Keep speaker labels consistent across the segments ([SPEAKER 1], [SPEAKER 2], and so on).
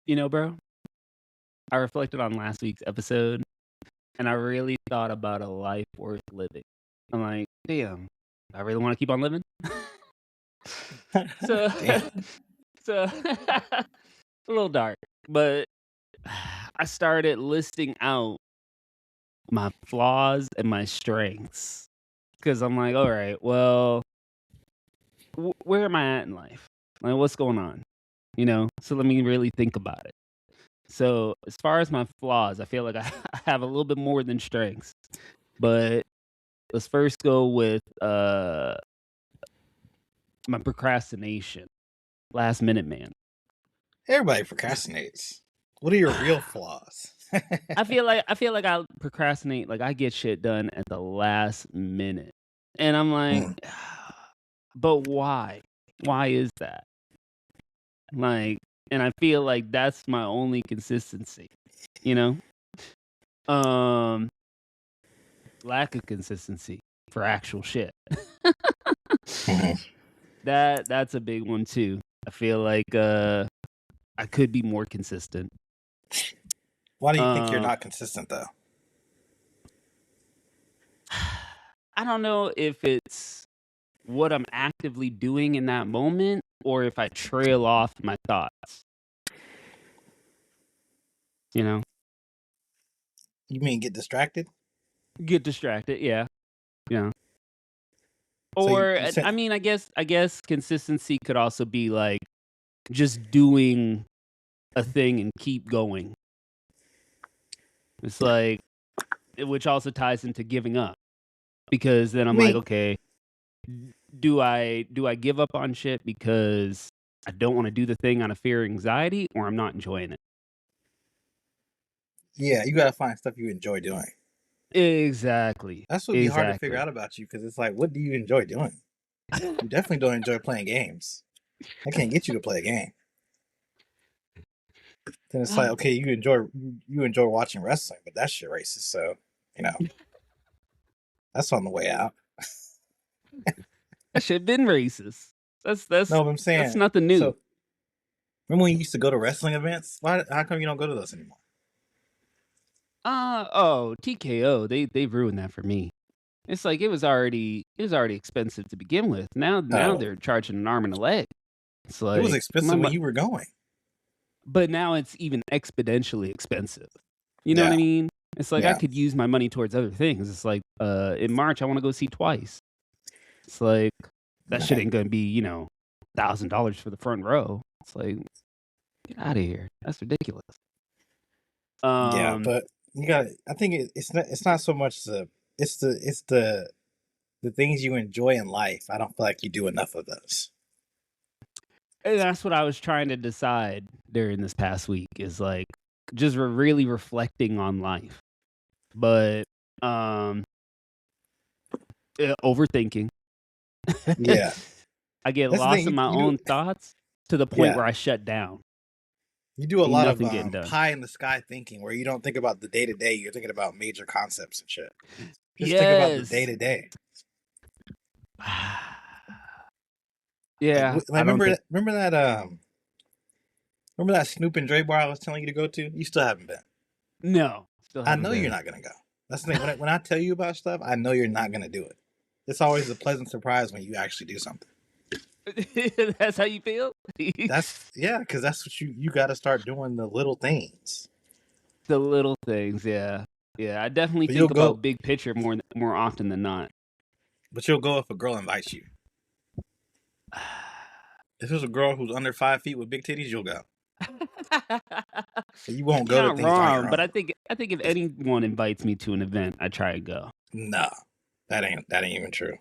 [SPEAKER 1] Bro, I reflected on last week's episode and I really thought about a life worth living. I'm like, damn, I really want to keep on living. So,
[SPEAKER 2] Damn.
[SPEAKER 1] so a little dark, but I started listing out my flaws and my strengths because I'm like, all right, well, where am I at in life? Like, what's going on? So let me really think about it. So, as far as my flaws, I feel like I I have a little bit more than strengths. But let's first go with my procrastination. Last minute man.
[SPEAKER 2] Everybody procrastinates. What are your real flaws?
[SPEAKER 1] I feel like I procrastinate, like I get shit done at the last minute. And I'm like,
[SPEAKER 2] Hmm.
[SPEAKER 1] but why? Why is that? Like, and I feel like that's my only consistency, you know? Um Lack of consistency for actual shit.
[SPEAKER 2] Mhm.
[SPEAKER 1] That's a big one too. I feel like I could be more consistent.
[SPEAKER 2] Why do you think you're
[SPEAKER 1] Um
[SPEAKER 2] not consistent though?
[SPEAKER 1] I don't know if it's what I'm actively doing in that moment or if I trail off my thoughts, you know?
[SPEAKER 2] You mean get distracted?
[SPEAKER 1] Get distracted, yeah. Yeah.
[SPEAKER 2] So you,
[SPEAKER 1] Or
[SPEAKER 2] you said,
[SPEAKER 1] I mean, I guess consistency could also be like just doing a thing and keep going. It's like which also ties into giving up because then
[SPEAKER 2] I
[SPEAKER 1] I'm like,
[SPEAKER 2] mean,
[SPEAKER 1] okay, do I give up on shit because I don't want to do the thing out of fear or anxiety or I'm not enjoying it?
[SPEAKER 2] yeah, you gotta find stuff you enjoy doing.
[SPEAKER 1] Exactly.
[SPEAKER 2] That's what would be hard to figure
[SPEAKER 1] Exactly.
[SPEAKER 2] out about you because it's like, what do you enjoy doing? You definitely don't enjoy playing games. I can't get you to play a game. Then it's like, okay, you enjoy watching wrestling, but that's shit racist. So you know that's on the way out.
[SPEAKER 1] That shit been racist. That's that's
[SPEAKER 2] No, but I'm
[SPEAKER 1] that's
[SPEAKER 2] saying,
[SPEAKER 1] nothing new.
[SPEAKER 2] so remember when you used to go to wrestling events? Why? How come you don't go to those anymore?
[SPEAKER 1] Oh, TKO, they've ruined that for me. It's like it was already expensive to begin with. Now
[SPEAKER 2] Oh,
[SPEAKER 1] they're charging an arm and a leg. It's
[SPEAKER 2] it was
[SPEAKER 1] like
[SPEAKER 2] expensive when you were going.
[SPEAKER 1] but now it's even exponentially expensive. You know what I
[SPEAKER 2] Yeah,
[SPEAKER 1] mean? It's like I
[SPEAKER 2] yeah,
[SPEAKER 1] could use my money towards other things. It's like in March I want to go see Twice. It's like that shit
[SPEAKER 2] man.
[SPEAKER 1] ain't gonna be, $1,000 for the front row. It's like, get out of here. That's ridiculous.
[SPEAKER 2] Yeah,
[SPEAKER 1] Um,
[SPEAKER 2] but you got. I think it's not so much the things you enjoy in life. I don't feel like you do enough of those.
[SPEAKER 1] and that's what I was trying to decide during this past week is like just really reflecting on life. But um overthinking.
[SPEAKER 2] Yeah,
[SPEAKER 1] I get
[SPEAKER 2] that's the
[SPEAKER 1] lost
[SPEAKER 2] thing.
[SPEAKER 1] in my
[SPEAKER 2] You do.
[SPEAKER 1] own thoughts to the point
[SPEAKER 2] Yeah,
[SPEAKER 1] where I shut down.
[SPEAKER 2] you do a
[SPEAKER 1] Ain't
[SPEAKER 2] lot of
[SPEAKER 1] nothing getting done.
[SPEAKER 2] pie in the sky thinking, where you don't think about the day to day. You're thinking about major concepts and shit. Just think about the day
[SPEAKER 1] Yes.
[SPEAKER 2] to day. Like,
[SPEAKER 1] Yeah,
[SPEAKER 2] like
[SPEAKER 1] I don't think
[SPEAKER 2] remember that Snoop and Dre bar I was telling you to go to? You still haven't been.
[SPEAKER 1] no, still
[SPEAKER 2] I
[SPEAKER 1] haven't
[SPEAKER 2] know you're
[SPEAKER 1] been.
[SPEAKER 2] not gonna go. That's the thing. When I tell you about stuff, I know you're not gonna do it. It's always a pleasant surprise when you actually do something.
[SPEAKER 1] That's how you feel?
[SPEAKER 2] That's yeah, because that's what you got to start doing the little things.
[SPEAKER 1] The little things, yeah. Yeah, I definitely
[SPEAKER 2] But you'll
[SPEAKER 1] think
[SPEAKER 2] go,
[SPEAKER 1] about big picture more often than not.
[SPEAKER 2] but you'll go if a girl invites you. If there's a girl who's under 5 feet with big titties, you'll go. But you won't
[SPEAKER 1] You're
[SPEAKER 2] go to
[SPEAKER 1] not
[SPEAKER 2] things on your
[SPEAKER 1] wrong, but
[SPEAKER 2] own.
[SPEAKER 1] I think if anyone invites me to an event, I try to go.
[SPEAKER 2] No, that ain't even true.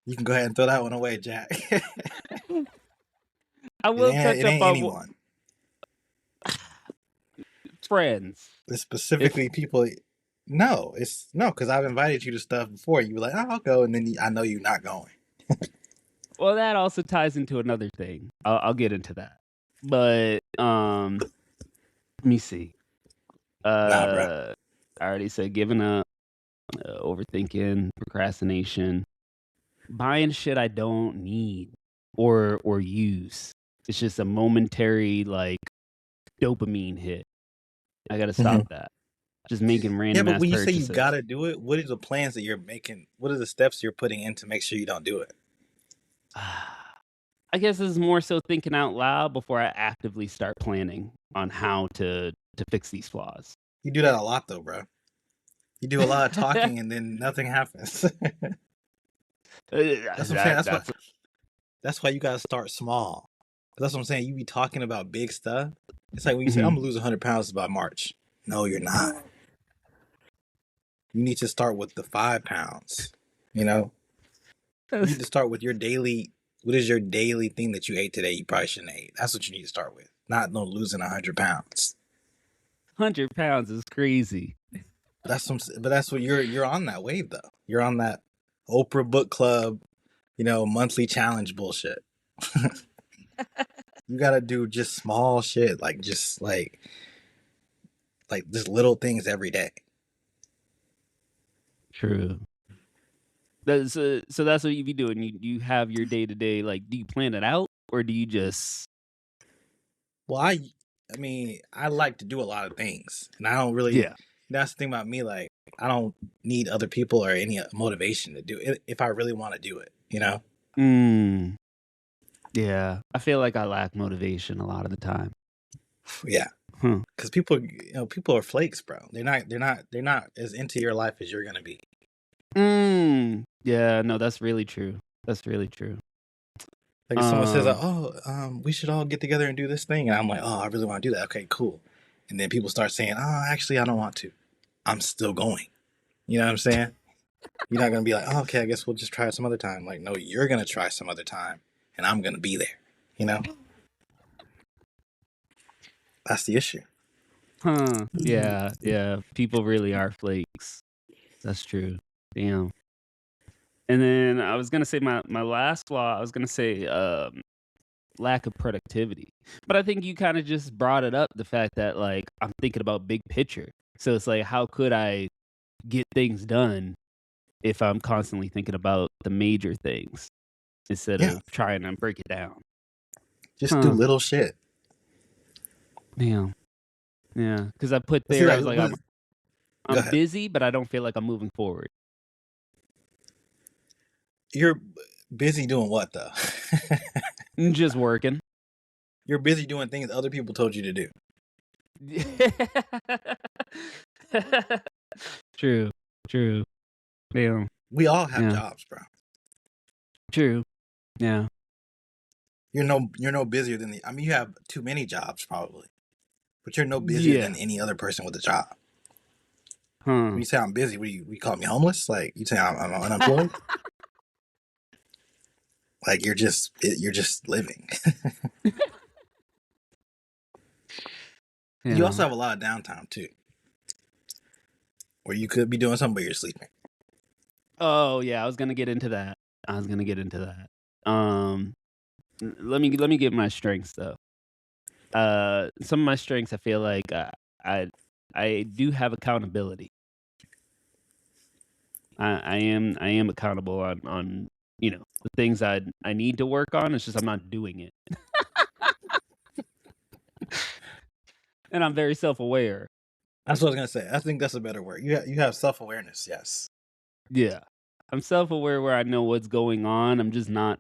[SPEAKER 2] You can go ahead and throw that one away, Jack. it
[SPEAKER 1] I will
[SPEAKER 2] ain't
[SPEAKER 1] catch
[SPEAKER 2] it
[SPEAKER 1] up
[SPEAKER 2] ain't
[SPEAKER 1] on
[SPEAKER 2] anyone.
[SPEAKER 1] friends.
[SPEAKER 2] It's
[SPEAKER 1] If
[SPEAKER 2] specifically people. No, it's no, because I've invited you to stuff before. You were like, oh, I'll go, and then I know you're not going.
[SPEAKER 1] well, that also ties into another thing. I'll get into that. But let me see.
[SPEAKER 2] Nah, bro.
[SPEAKER 1] Uh, I already said giving up, overthinking, procrastination, buying shit I don't need or use. It's just a momentary like. dopamine hit. I gotta
[SPEAKER 2] Mhm.
[SPEAKER 1] stop that. Just making
[SPEAKER 2] Yeah,
[SPEAKER 1] random
[SPEAKER 2] but
[SPEAKER 1] ass
[SPEAKER 2] when you say you
[SPEAKER 1] purchases.
[SPEAKER 2] gotta do it, what are the plans that you're making? What are the steps you're putting in to make sure you don't do it?
[SPEAKER 1] I guess it's more so thinking out loud before I actively start planning on how to fix these flaws.
[SPEAKER 2] You do that a lot though, bro. You do a lot of talking and then nothing happens. That's what I'm saying.
[SPEAKER 1] That that's
[SPEAKER 2] That's why you gotta start small. That's what I'm saying. You be talking about big stuff. It's like when you say I'm
[SPEAKER 1] mhm.
[SPEAKER 2] gonna lose 100 pounds by March. No, you're not. You need to start with the 5 pounds. You know, you need to start with your daily. What is your daily thing that you ate today? You probably shouldn't have ate. That's what you need to start with. Not no losing 100 pounds.
[SPEAKER 1] 100 pounds is crazy.
[SPEAKER 2] But that's what you're on that wave though. You're on that Oprah book club, monthly challenge bullshit. You gotta do just small shit, like just like just little things every day.
[SPEAKER 1] True. So that's what you be doing. You have your day to day. Like, do you plan it out or do you just?
[SPEAKER 2] Well, I mean, I like to do a lot of things, and I don't really.
[SPEAKER 1] Yeah.
[SPEAKER 2] That's the thing about me. Like, I don't need other people or any motivation to do it if I really want to do it.
[SPEAKER 1] Mm, yeah. I feel like I lack motivation a lot of the time.
[SPEAKER 2] Yeah,
[SPEAKER 1] Huh.
[SPEAKER 2] because people are flakes, bro. They're not as into your life as you're gonna be.
[SPEAKER 1] Yeah. No, that's really true. That's really true.
[SPEAKER 2] Like if someone says,
[SPEAKER 1] Um.
[SPEAKER 2] we should all get together and do this thing, and I'm like, oh, I really want to do that. Okay, cool. And then people start saying, oh, actually, I don't want to. I'm still going. You know what I'm saying? You're not gonna be like, oh, okay, I guess we'll just try it some other time. Like, no, you're gonna try some other time, and I'm gonna be there. You know, that's the issue.
[SPEAKER 1] Huh. Yeah. Yeah. People really are flakes. That's true. Damn. And then I was gonna say my last flaw. I was gonna say lack of productivity. But I think you kind of just brought it up, the fact that like I'm thinking about big picture. So it's like how could I get things done if I'm constantly thinking about the major things instead
[SPEAKER 2] Yeah,
[SPEAKER 1] of trying to break it down?
[SPEAKER 2] just do
[SPEAKER 1] Huh.
[SPEAKER 2] little shit.
[SPEAKER 1] Damn. Yeah, cuz I put
[SPEAKER 2] See,
[SPEAKER 1] there I
[SPEAKER 2] like,
[SPEAKER 1] was like
[SPEAKER 2] go
[SPEAKER 1] I'm
[SPEAKER 2] ahead.
[SPEAKER 1] busy, but I don't feel like I'm moving forward.
[SPEAKER 2] You're busy doing what though?
[SPEAKER 1] Just working.
[SPEAKER 2] You're busy doing things other people told you to do.
[SPEAKER 1] True. True. Damn.
[SPEAKER 2] We all have
[SPEAKER 1] Yeah.
[SPEAKER 2] jobs, bro.
[SPEAKER 1] True. Yeah.
[SPEAKER 2] You're no busier than the. I mean, you have too many jobs probably, but you're no busier
[SPEAKER 1] Yeah.
[SPEAKER 2] than any other person with a job. When
[SPEAKER 1] Huh.
[SPEAKER 2] you say I'm busy, we call me homeless? Like you say I'm unemployed? Like you're just living. You
[SPEAKER 1] Yeah.
[SPEAKER 2] also have a lot of downtime too, where you could be doing something but you're sleeping.
[SPEAKER 1] Oh, yeah, I was gonna get into that. I was gonna get into that. Let me get my strengths though. Some of my strengths, I feel like I I do have accountability. I am accountable on the things I need to work on. It's just I'm not doing it, and I'm very self aware.
[SPEAKER 2] That's what I was gonna say. I think that's a better word. You have self awareness. Yes,
[SPEAKER 1] Yeah, I'm self aware where I know what's going on. I'm just not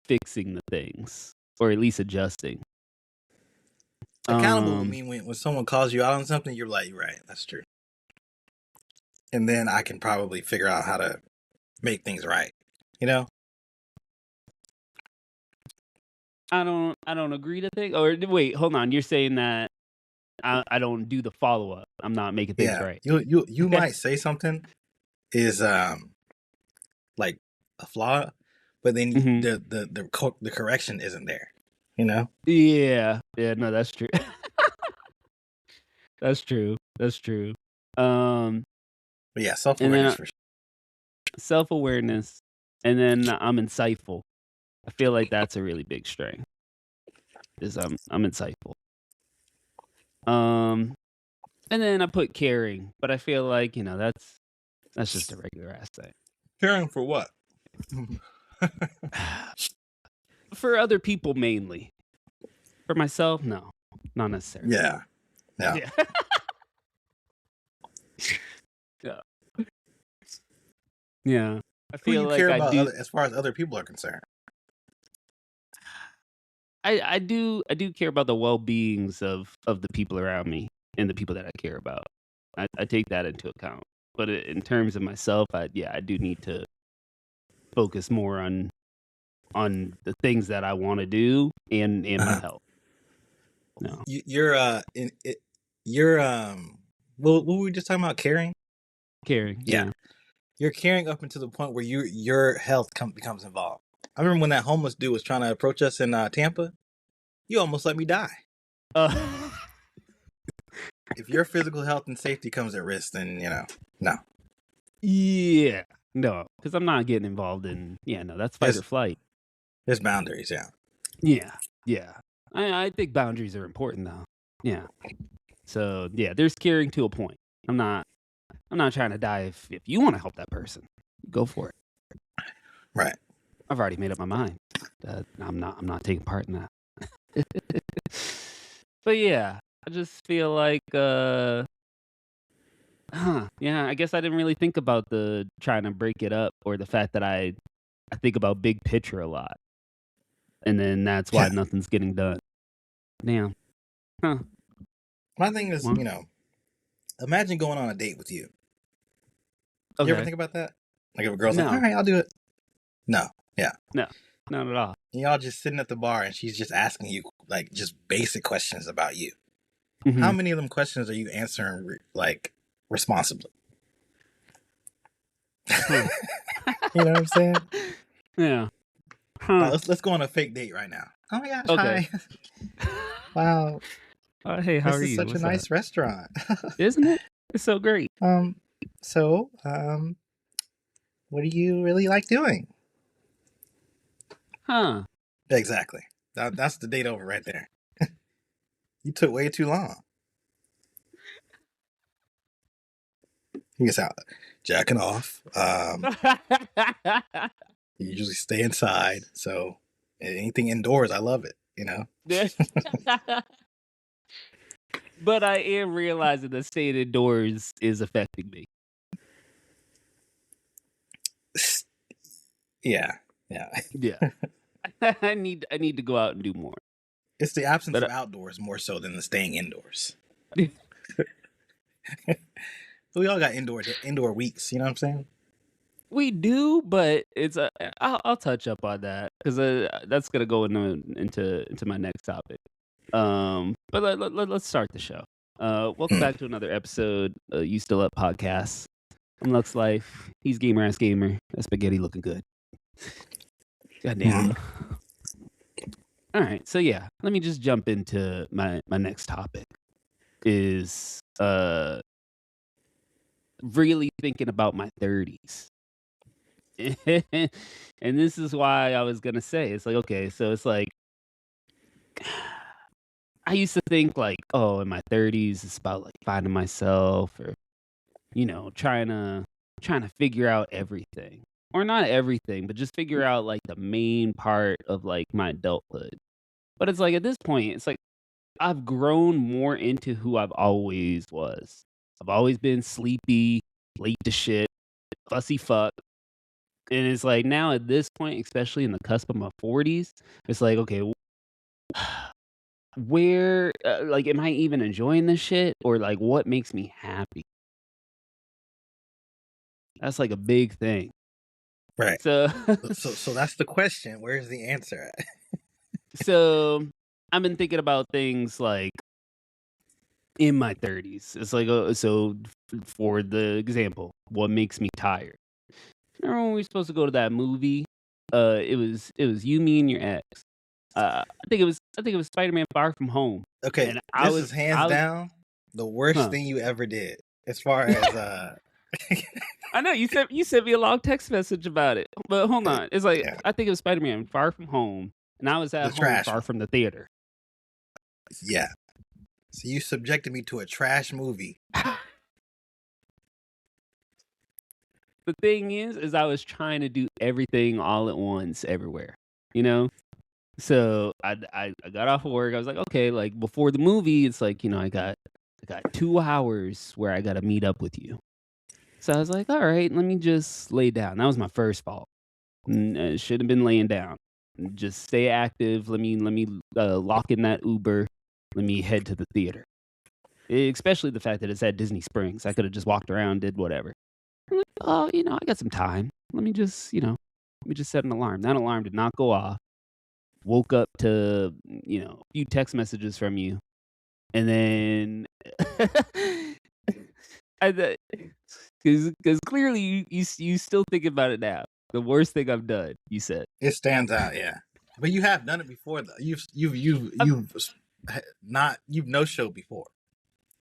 [SPEAKER 1] fixing the things or at least adjusting.
[SPEAKER 2] accountable would
[SPEAKER 1] Um,
[SPEAKER 2] mean when someone calls you out on something, you're like, you're right, that's true. And then I can probably figure out how to make things right. You know?
[SPEAKER 1] I don't agree to think. Or wait, hold on. You're saying that I don't do the follow up. I'm not making things
[SPEAKER 2] Yeah.
[SPEAKER 1] right.
[SPEAKER 2] You might say something is like a flaw, but then
[SPEAKER 1] hmm
[SPEAKER 2] the correction isn't there. You know?
[SPEAKER 1] Yeah. Yeah. No, that's true. That's true. That's true. Um,
[SPEAKER 2] But yeah, self
[SPEAKER 1] and then
[SPEAKER 2] awareness for sure.
[SPEAKER 1] self awareness, and then I'm insightful. I feel like that's a really big strength. Is I'm insightful. Um, and then I put caring, but I feel like that's just a regular ass thing.
[SPEAKER 2] Caring for what?
[SPEAKER 1] For other people mainly. For myself, no. not necessarily.
[SPEAKER 2] Yeah.
[SPEAKER 1] Yeah. Yeah. Yeah. I
[SPEAKER 2] Who
[SPEAKER 1] feel
[SPEAKER 2] you
[SPEAKER 1] like
[SPEAKER 2] care
[SPEAKER 1] I
[SPEAKER 2] about
[SPEAKER 1] do.
[SPEAKER 2] as far as other people are concerned?
[SPEAKER 1] I do care about the well-beings of the people around me and the people that I care about. I take that into account. But in terms of myself, I do need to focus more on the things that I want to do and my
[SPEAKER 2] Uh-huh.
[SPEAKER 1] health. No,
[SPEAKER 2] You're what were we just talking about? Caring?
[SPEAKER 1] caring.
[SPEAKER 2] Yeah.
[SPEAKER 1] Yeah.
[SPEAKER 2] You're caring up until the point where your health becomes involved. I remember when that homeless dude was trying to approach us in Tampa. You almost let me die.
[SPEAKER 1] Uh,
[SPEAKER 2] If your physical health and safety comes at risk, then no.
[SPEAKER 1] yeah. No, because I'm not getting involved in. Yeah. No, that's fight or
[SPEAKER 2] There's
[SPEAKER 1] flight.
[SPEAKER 2] there's boundaries. Yeah.
[SPEAKER 1] Yeah. Yeah. I think boundaries are important though. Yeah. So yeah, there's caring to a point. I'm not. I'm not trying to die if you want to help that person, go for it.
[SPEAKER 2] Right.
[SPEAKER 1] I've already made up my mind. I'm not taking part in that. But yeah, I just feel like yeah, I guess I didn't really think about the trying to break it up or the fact that I think about big picture a lot. And then that's why
[SPEAKER 2] Yeah.
[SPEAKER 1] nothing's getting done. Damn. Huh.
[SPEAKER 2] My thing is,
[SPEAKER 1] Well,
[SPEAKER 2] imagine going on a date with you. You ever
[SPEAKER 1] okay.
[SPEAKER 2] think about that? Like if a girl's like, "All
[SPEAKER 1] No.
[SPEAKER 2] right, I'll do it." No. Yeah.
[SPEAKER 1] No. Not at all.
[SPEAKER 2] And y'all just sitting at the bar and she's just asking you like just basic questions about you. How
[SPEAKER 1] Mhm.
[SPEAKER 2] many of them questions are you answering like responsibly?
[SPEAKER 1] Huh.
[SPEAKER 2] You know what I'm saying?
[SPEAKER 1] Yeah.
[SPEAKER 2] All
[SPEAKER 1] Huh.
[SPEAKER 2] right, let's go on a fake date right now. Oh my gosh,
[SPEAKER 1] Okay.
[SPEAKER 2] hi. Wow,
[SPEAKER 1] Hey, how
[SPEAKER 2] this
[SPEAKER 1] are
[SPEAKER 2] is
[SPEAKER 1] you?
[SPEAKER 2] such a
[SPEAKER 1] What's up?
[SPEAKER 2] nice restaurant.
[SPEAKER 1] Isn't it? It's so great.
[SPEAKER 2] um, so, what do you really like doing?
[SPEAKER 1] Huh.
[SPEAKER 2] Exactly. That's the date over right there. You took way too long. He gets out jacking off. You usually stay inside, so anything indoors, I love it.
[SPEAKER 1] But I am realizing that staying indoors is affecting me.
[SPEAKER 2] Yeah, yeah.
[SPEAKER 1] Yeah. I need to go out and do more.
[SPEAKER 2] It's the absence
[SPEAKER 1] But
[SPEAKER 2] of outdoors more so than the staying indoors. We all got indoor weeks. You know what I'm saying?
[SPEAKER 1] we do, but it's I'll touch up on that because that's gonna go into my next topic. But let's start the show. Welcome
[SPEAKER 2] Hmm.
[SPEAKER 1] back to another episode. You Still Up podcast. I'm Lux Life. He's gamer ass gamer. That spaghetti looking good.
[SPEAKER 2] Hmm.
[SPEAKER 1] Goddamn. All right, so yeah, let me just jump into my next topic. Is really thinking about my 30s. And this is why I was gonna say it's like okay, so it's like I used to think like, oh, in my 30s, it's about like finding myself or trying to figure out everything. Or not everything, but just figure out like the main part of like my adulthood. But it's like at this point, it's like I've grown more into who I've always was. I've always been sleepy, late to shit, fussy fuck. And it's like now at this point, especially in the cusp of my 40s, it's like, okay, where, like, am I even enjoying this shit? Or like, what makes me happy? That's like a big thing.
[SPEAKER 2] Right.
[SPEAKER 1] So,
[SPEAKER 2] So that's the question. Where's the answer at?
[SPEAKER 1] so I've been thinking about things like in my 30s. It's like, for the example, what makes me tired? Remember when we were supposed to go to that movie? It was you, me, and your ex. I think it was Spider-Man Far From Home,
[SPEAKER 2] Okay,
[SPEAKER 1] and I
[SPEAKER 2] this is
[SPEAKER 1] was
[SPEAKER 2] hands
[SPEAKER 1] I was
[SPEAKER 2] down the worst
[SPEAKER 1] huh.
[SPEAKER 2] thing you ever did. As far as
[SPEAKER 1] I know you sent me a long text message about it, but hold on. It's like
[SPEAKER 2] yeah,
[SPEAKER 1] I think it was Spider-Man Far From Home, and I was
[SPEAKER 2] the
[SPEAKER 1] at home
[SPEAKER 2] trash
[SPEAKER 1] far
[SPEAKER 2] one.
[SPEAKER 1] from the theater.
[SPEAKER 2] Yeah. So you subjected me to a trash movie.
[SPEAKER 1] The thing is I was trying to do everything all at once everywhere, you know? So I got off of work. I was like, okay, like before the movie, it's like, I got 2 hours where I gotta meet up with you. So I was like, all right, let me just lay down. That was my first fault. Should have been laying down. Just stay active. Let me lock in that Uber. Let me head to the theater. Especially the fact that it's at Disney Springs. I could have just walked around, did whatever. I'm like, oh, I got some time. Let me just set an alarm. That alarm did not go off. Woke up to, a few text messages from you. And then because clearly you still think about it now. The worst thing I've done, you said.
[SPEAKER 2] It stands out, yeah. But you have done it before, though. You've no show before.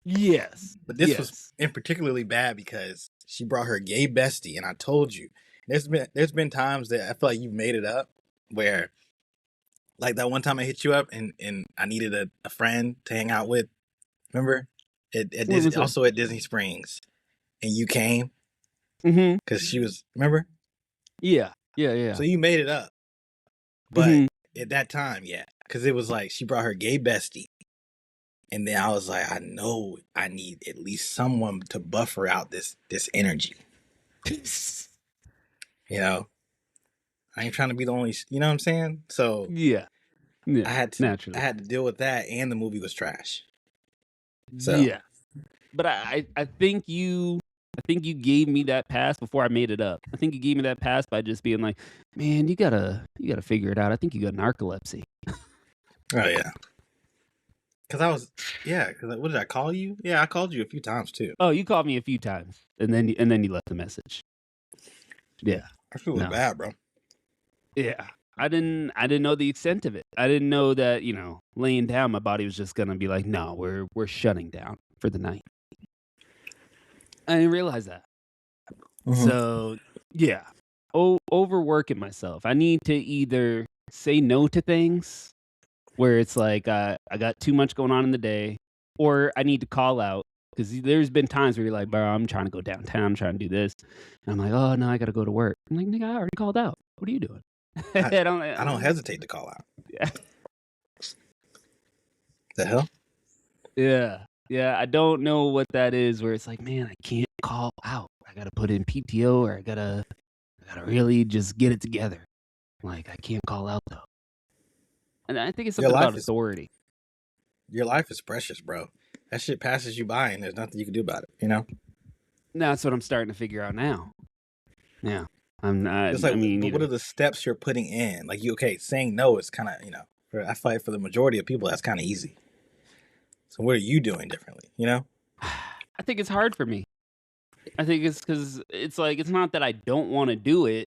[SPEAKER 1] Yes.
[SPEAKER 2] But this was
[SPEAKER 1] Yes.
[SPEAKER 2] in particularly bad because she brought her gay bestie, and I told you. There's been times that I feel like you've made it up where, like that one time I hit you up and I needed a friend to hang out with. Remember? At
[SPEAKER 1] What
[SPEAKER 2] Disney,
[SPEAKER 1] was it?
[SPEAKER 2] also at Disney Springs, and you came
[SPEAKER 1] Mm-hmm.
[SPEAKER 2] because she was. Remember?
[SPEAKER 1] Yeah. Yeah. Yeah.
[SPEAKER 2] So you made it up, but
[SPEAKER 1] Mm-hmm.
[SPEAKER 2] at that time, yeah, because it was like she brought her gay bestie, and then I was like, I know I need at least someone to buffer out this energy. You know, I ain't trying to be the only. You know what I'm saying? So
[SPEAKER 1] Yeah.
[SPEAKER 2] I
[SPEAKER 1] Yeah.
[SPEAKER 2] had to I
[SPEAKER 1] Naturally.
[SPEAKER 2] had to deal with that, and the movie was trash. So
[SPEAKER 1] Yeah. But I think you gave me that pass before I made it up. I think you gave me that pass by just being like, man, you gotta figure it out. I think you got narcolepsy.
[SPEAKER 2] oh yeah, because I was Because what did I call you? Yeah, I called you a few times too.
[SPEAKER 1] Oh, you called me a few times, and then you left the message. Yeah.
[SPEAKER 2] I feel
[SPEAKER 1] No.
[SPEAKER 2] bad, bro.
[SPEAKER 1] Yeah. I didn't know the extent of it. I didn't know that, laying down, my body was just gonna be like, no, we're shutting down for the night. I didn't realize that.
[SPEAKER 2] Mm-hmm.
[SPEAKER 1] So yeah. Overworking myself. I need to either say no to things where it's like I got too much going on in the day, or I need to call out because there's been times where you're like, bro, I'm trying to go downtown, I'm trying to do this, and I'm like, oh no, I got to go to work. I'm like, nigga, I already called out. What are you doing?
[SPEAKER 2] I,
[SPEAKER 1] I don't.
[SPEAKER 2] I don't hesitate to call out.
[SPEAKER 1] Yeah,
[SPEAKER 2] The hell?
[SPEAKER 1] yeah, yeah. I don't know what that is. Where it's like, man, I can't call out. I gotta put in PTO, or I gotta really just get it together. Like I can't call out though, and I think it's
[SPEAKER 2] Your
[SPEAKER 1] something about
[SPEAKER 2] life is
[SPEAKER 1] authority.
[SPEAKER 2] your life is precious, bro. That shit passes you by, and there's nothing you can do about it. You know.
[SPEAKER 1] That's what I'm starting to figure out now. Yeah. I'm not.
[SPEAKER 2] It's like,
[SPEAKER 1] I mean,
[SPEAKER 2] but what are the steps you're putting in? Like, saying no is kind of, I fight for the majority of people, that's kind of easy. So what are you doing differently? You know?
[SPEAKER 1] I think it's hard for me. I think it's because it's like it's not that I don't want to do it,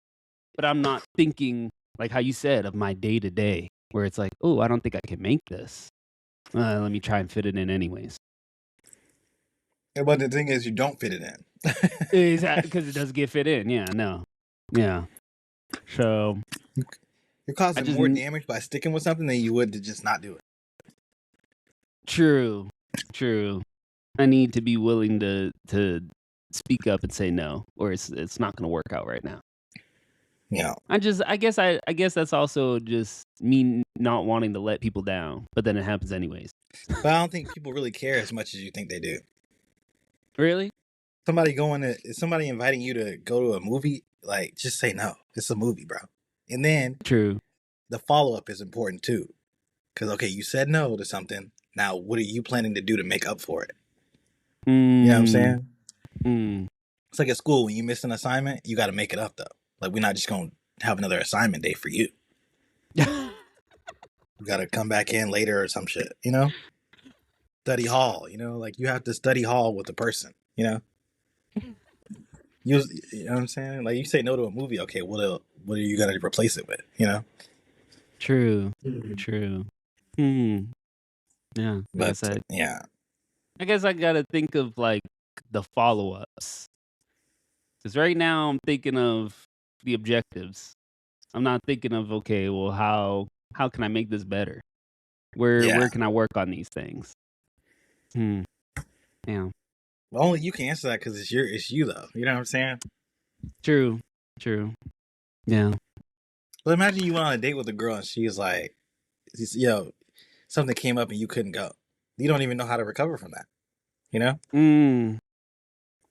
[SPEAKER 1] but I'm not thinking like how you said of my day to day, where it's like, oh, I don't think I can make this. Let me try and fit it in anyways.
[SPEAKER 2] But the thing is, you don't fit it in.
[SPEAKER 1] Is that because it does get fit in? Yeah, no, yeah. So
[SPEAKER 2] You're
[SPEAKER 1] I
[SPEAKER 2] causing
[SPEAKER 1] just
[SPEAKER 2] more damage by sticking with something than you would to just not do it.
[SPEAKER 1] true, true. I need to be willing to speak up and say no, or it's not going to work out right now.
[SPEAKER 2] You know?
[SPEAKER 1] I guess that's also just me not wanting to let people down, but then it happens anyways.
[SPEAKER 2] But I don't think people really care as much as you think they do.
[SPEAKER 1] Really?
[SPEAKER 2] Is somebody inviting you to go to a movie? Like, just say no. It's a movie, bro. And then
[SPEAKER 1] True.
[SPEAKER 2] the follow up is important too. Because, okay, you said no to something. Now, what are you planning to do to make up for it? You know what I'm saying?
[SPEAKER 1] Mm.
[SPEAKER 2] It's like at school, when you miss an assignment, you got to make it up, though. Like, we're not just going to have another assignment day for you. You got to come back in later or some shit, you know? Study hall, like you have to study hall with the person, you know? You know what I'm saying? Like, you say no to a movie, okay, what are you going to replace it with, you know?
[SPEAKER 1] True. True. Yeah.
[SPEAKER 2] But, yeah.
[SPEAKER 1] I guess I gotta think of like the follow ups. Because right now I'm thinking of the objectives. I'm not thinking of okay, well how can I make this better? Where
[SPEAKER 2] Yeah.
[SPEAKER 1] where can I work on these things? Yeah.
[SPEAKER 2] Well, only you can answer that because it's you, though. You know what I'm saying?
[SPEAKER 1] True. Yeah.
[SPEAKER 2] But imagine you went on a date with a girl and she's like, something came up and you couldn't go. You don't even know how to recover from that. You know,
[SPEAKER 1] Mm.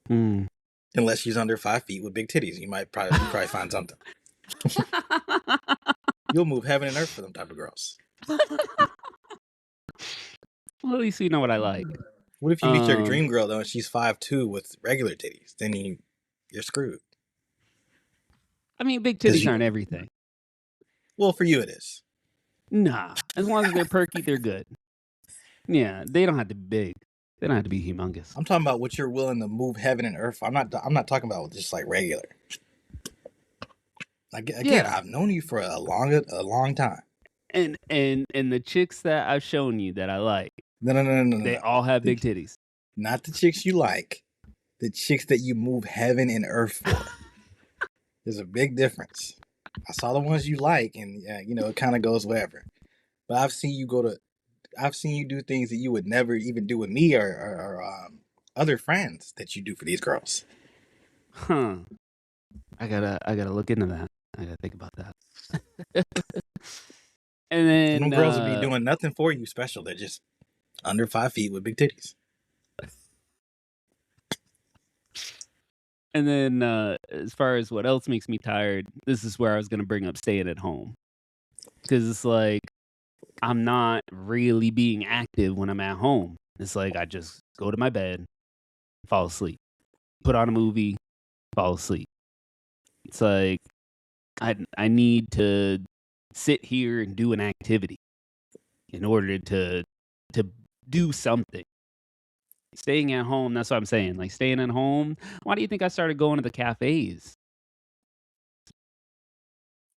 [SPEAKER 1] Mm.
[SPEAKER 2] unless she's under 5 feet with big titties, you probably find something. You'll move heaven and earth for them type of girls.
[SPEAKER 1] Well, at least you know what I like.
[SPEAKER 2] What if you meet your dream girl though and she's 5'2" with regular titties? Then you're screwed.
[SPEAKER 1] I mean, big titties aren't everything.
[SPEAKER 2] Well, for you it is.
[SPEAKER 1] Nah, as long as they're perky, they're good. Yeah, they don't have to be big. They don't have to be humongous.
[SPEAKER 2] I'm talking about what you're willing to move heaven and earth. I'm not talking about just like regular. Again,
[SPEAKER 1] Yeah.
[SPEAKER 2] I've known you for a long time.
[SPEAKER 1] And the chicks that I've shown you that I like,
[SPEAKER 2] No.
[SPEAKER 1] they all have big titties.
[SPEAKER 2] Not the chicks you like, the chicks that you move heaven and earth for. There's a big difference. I saw the ones you like, and it kind of goes wherever. But I've seen you do things that you would never even do with me or other friends that you do for these girls.
[SPEAKER 1] Huh. I gotta look into that. I gotta think about that. And then
[SPEAKER 2] them girls would be doing nothing for you special. They're just under 5 feet with big titties.
[SPEAKER 1] And then as far as what else makes me tired, this is where I was gonna bring up staying at home. Because it's like I'm not really being active when I'm at home. It's like I just go to my bed, fall asleep, put on a movie, fall asleep. It's like I need to sit here and do an activity in order to do something. Staying at home, that's what I'm saying. Like staying at home. Why do you think I started going to the cafes?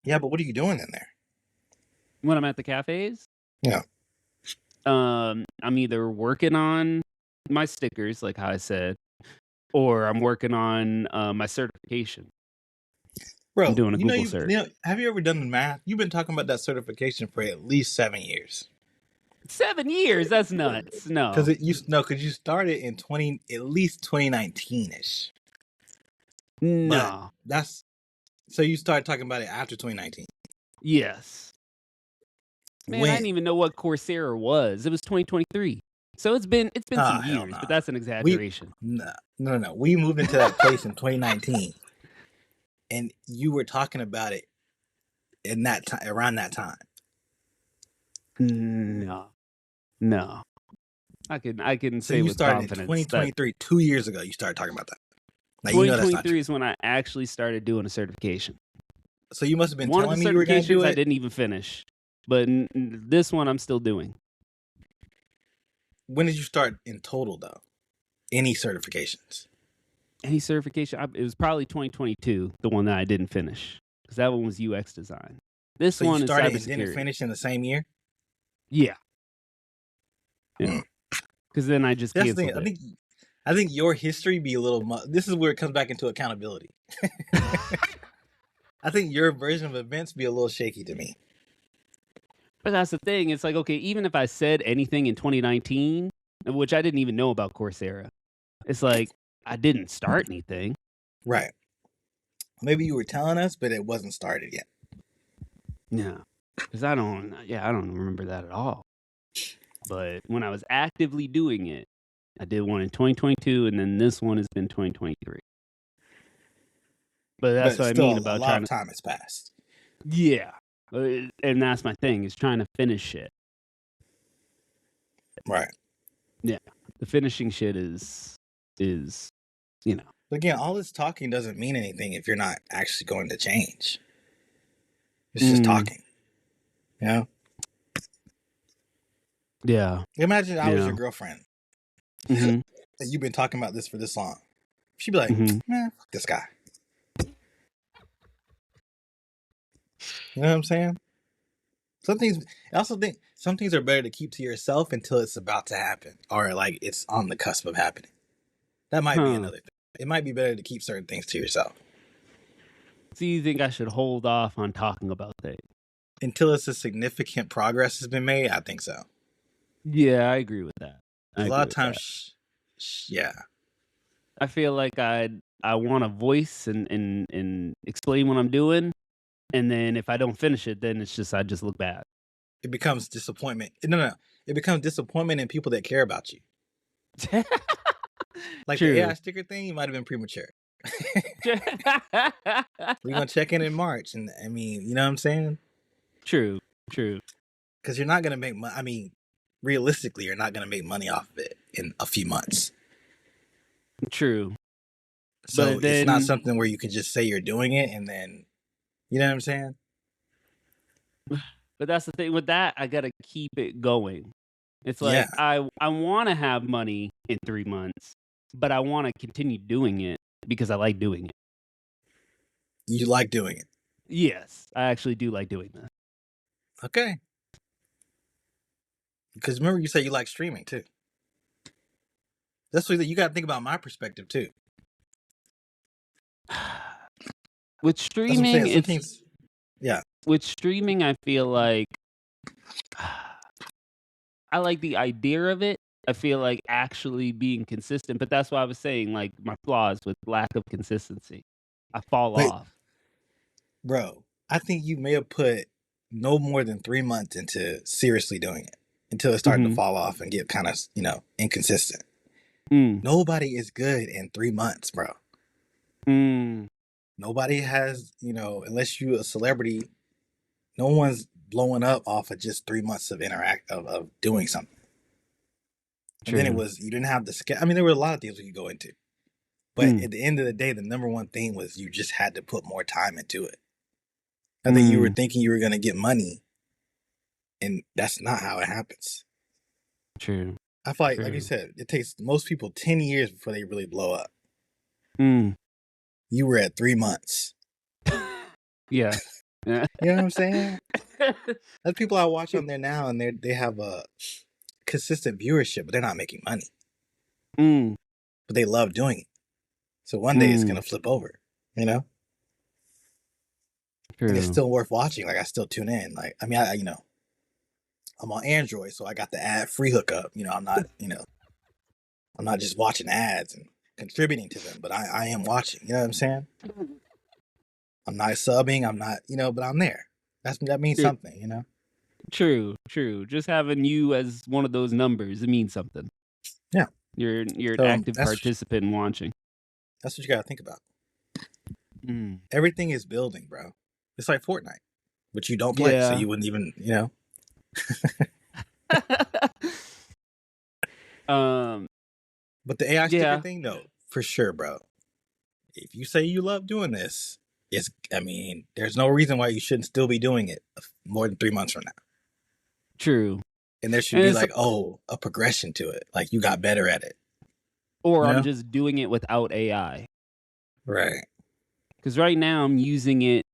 [SPEAKER 2] Yeah, but what are you doing in there?
[SPEAKER 1] When I'm at the cafes?
[SPEAKER 2] Yeah.
[SPEAKER 1] I'm either working on my stickers, like how I said, or I'm working on my certification.
[SPEAKER 2] Bro,
[SPEAKER 1] I'm doing a Google search.
[SPEAKER 2] Have you ever done the math? You've been talking about that certification for at least 7 years.
[SPEAKER 1] 7 years? That's nuts. No.
[SPEAKER 2] Because you started in at least 2019-ish.
[SPEAKER 1] No.
[SPEAKER 2] So you started talking about it after 2019.
[SPEAKER 1] Yes. Man, I didn't even know what Coursera was. It was 2023. So it's been some years, but that's an exaggeration.
[SPEAKER 2] No. We moved into that place in 2019. And you were talking about it in that time, around that time.
[SPEAKER 1] No. I can say with confidence. So you
[SPEAKER 2] started in 2023, 2 years ago. You started talking about that.
[SPEAKER 1] Now, 2023 is when I actually started doing a certification.
[SPEAKER 2] So you must have been telling me you were going to do it.
[SPEAKER 1] I didn't even finish, but this one I'm still doing.
[SPEAKER 2] When did you start in total, though? Any certifications?
[SPEAKER 1] Any certification? It was probably 2022, the one that I didn't finish, because that one was UX design. This one is cybersecurity. So you started and didn't
[SPEAKER 2] finish in the same year?
[SPEAKER 1] Yeah. Because then I just canceled it.
[SPEAKER 2] I think your history be a little. This is where it comes back into accountability. I think your version of events be a little shaky to me.
[SPEAKER 1] But that's the thing. It's like, okay, even if I said anything in 2019, which I didn't even know about Coursera, it's like I didn't start anything.
[SPEAKER 2] Right. Maybe you were telling us, but it wasn't started yet.
[SPEAKER 1] No, because I don't remember that at all. But when I was actively doing it, I did one in 2022, and then this one has been 2023. But that's what I mean about
[SPEAKER 2] a lot of time has passed.
[SPEAKER 1] Yeah, and that's my thing, is trying to finish shit.
[SPEAKER 2] Right.
[SPEAKER 1] Yeah, the finishing shit is
[SPEAKER 2] But again, all this talking doesn't mean anything if you're not actually going to change. It's just talking. You know?
[SPEAKER 1] Yeah.
[SPEAKER 2] Imagine I was your girlfriend. Mm-hmm. And you've been talking about this for this long. She'd be like, man, fuck this guy. You know what I'm saying? I also think some things are better to keep to yourself until it's about to happen, or like it's on the cusp of happening. That might be another thing. It might be better to keep certain things to yourself.
[SPEAKER 1] So you think I should hold off on talking about things?
[SPEAKER 2] Until it's a significant progress has been made, I think so.
[SPEAKER 1] Yeah, I agree with that.
[SPEAKER 2] A lot of times, yeah.
[SPEAKER 1] I feel like I want to voice and explain what I'm doing, and then if I don't finish it, then it's just I just look bad.
[SPEAKER 2] it becomes disappointment. No. It becomes disappointment in people that care about you. Like the
[SPEAKER 1] True.
[SPEAKER 2] AI sticker thing might have been premature.
[SPEAKER 1] True.
[SPEAKER 2] We're gonna check in March, and I mean, you know what I'm saying?
[SPEAKER 1] True.
[SPEAKER 2] Because you're not gonna make money. I mean, realistically, you're not gonna make money off of it in a few months.
[SPEAKER 1] True.
[SPEAKER 2] So
[SPEAKER 1] But
[SPEAKER 2] it's not
[SPEAKER 1] then,
[SPEAKER 2] something where you can just say you're doing it and then, you know what I'm saying?
[SPEAKER 1] but that's the thing with that. I gotta keep it going. It's
[SPEAKER 2] Yeah,
[SPEAKER 1] like I want to have money in 3 months, but I want to continue doing it because I like doing it.
[SPEAKER 2] you like doing it.
[SPEAKER 1] Yes, I actually do like doing that.
[SPEAKER 2] Okay. Because remember, you said you like streaming too. That's what you got to think about my perspective too.
[SPEAKER 1] With
[SPEAKER 2] That's what I'm
[SPEAKER 1] streaming,
[SPEAKER 2] saying. Some things, yeah.
[SPEAKER 1] with streaming, I feel like I like the idea of it. I feel like actually being consistent, but that's why I was saying like my flaws with lack of consistency. I fall
[SPEAKER 2] But,
[SPEAKER 1] off.
[SPEAKER 2] bro, I think you may have put no more than 3 months into seriously doing it until it started to
[SPEAKER 1] Mhm.
[SPEAKER 2] fall off and get kind of, inconsistent.
[SPEAKER 1] Mm.
[SPEAKER 2] Nobody is good in 3 months, bro.
[SPEAKER 1] Mm.
[SPEAKER 2] Nobody has, unless you a celebrity, no one's blowing up off of just 3 months of of doing something. And then
[SPEAKER 1] True.
[SPEAKER 2] you didn't have the scale. I mean, there were a lot of things we could go into, but
[SPEAKER 1] Mm.
[SPEAKER 2] at the end of the day, the number one thing was you just had to put more time into it. I think you were thinking you were going to get money, and that's not how it happens.
[SPEAKER 1] True.
[SPEAKER 2] I feel like you
[SPEAKER 1] True.
[SPEAKER 2] said, it takes most people 10 years before they really blow up.
[SPEAKER 1] Mm.
[SPEAKER 2] You were at 3 months.
[SPEAKER 1] Yeah. Yeah.
[SPEAKER 2] You know what I'm saying? There's people I watch on there now, and they have a consistent viewership, but they're not making money.
[SPEAKER 1] Mm.
[SPEAKER 2] But they love doing it. So one day it's gonna flip over, you know? And it's
[SPEAKER 1] True.
[SPEAKER 2] still worth watching. Like I still tune in. Like I mean, I'm on Android, so I got the ad-free hookup. I'm not just watching ads and contributing to them, but I am watching. You know what I'm saying? I'm not subbing. I'm not, but I'm there. That means something, you know?
[SPEAKER 1] True. Just having you as one of those numbers, it means something.
[SPEAKER 2] Yeah.
[SPEAKER 1] You're an
[SPEAKER 2] So
[SPEAKER 1] active participant in watching.
[SPEAKER 2] that's what you gotta think about.
[SPEAKER 1] Mm.
[SPEAKER 2] Everything is building, bro. It's like Fortnite, which you don't play, so
[SPEAKER 1] Yeah.
[SPEAKER 2] you wouldn't even, But the AI sticker
[SPEAKER 1] Yeah.
[SPEAKER 2] thing, no, for sure, bro. If you say you love doing this, there's no reason why you shouldn't still be doing it more than 3 months from now.
[SPEAKER 1] True.
[SPEAKER 2] And there should
[SPEAKER 1] And
[SPEAKER 2] be
[SPEAKER 1] it's
[SPEAKER 2] like, a progression to it. Like you got better at it.
[SPEAKER 1] or
[SPEAKER 2] You
[SPEAKER 1] I'm
[SPEAKER 2] know?
[SPEAKER 1] just doing it without AI.
[SPEAKER 2] Right.
[SPEAKER 1] Because right now I'm using it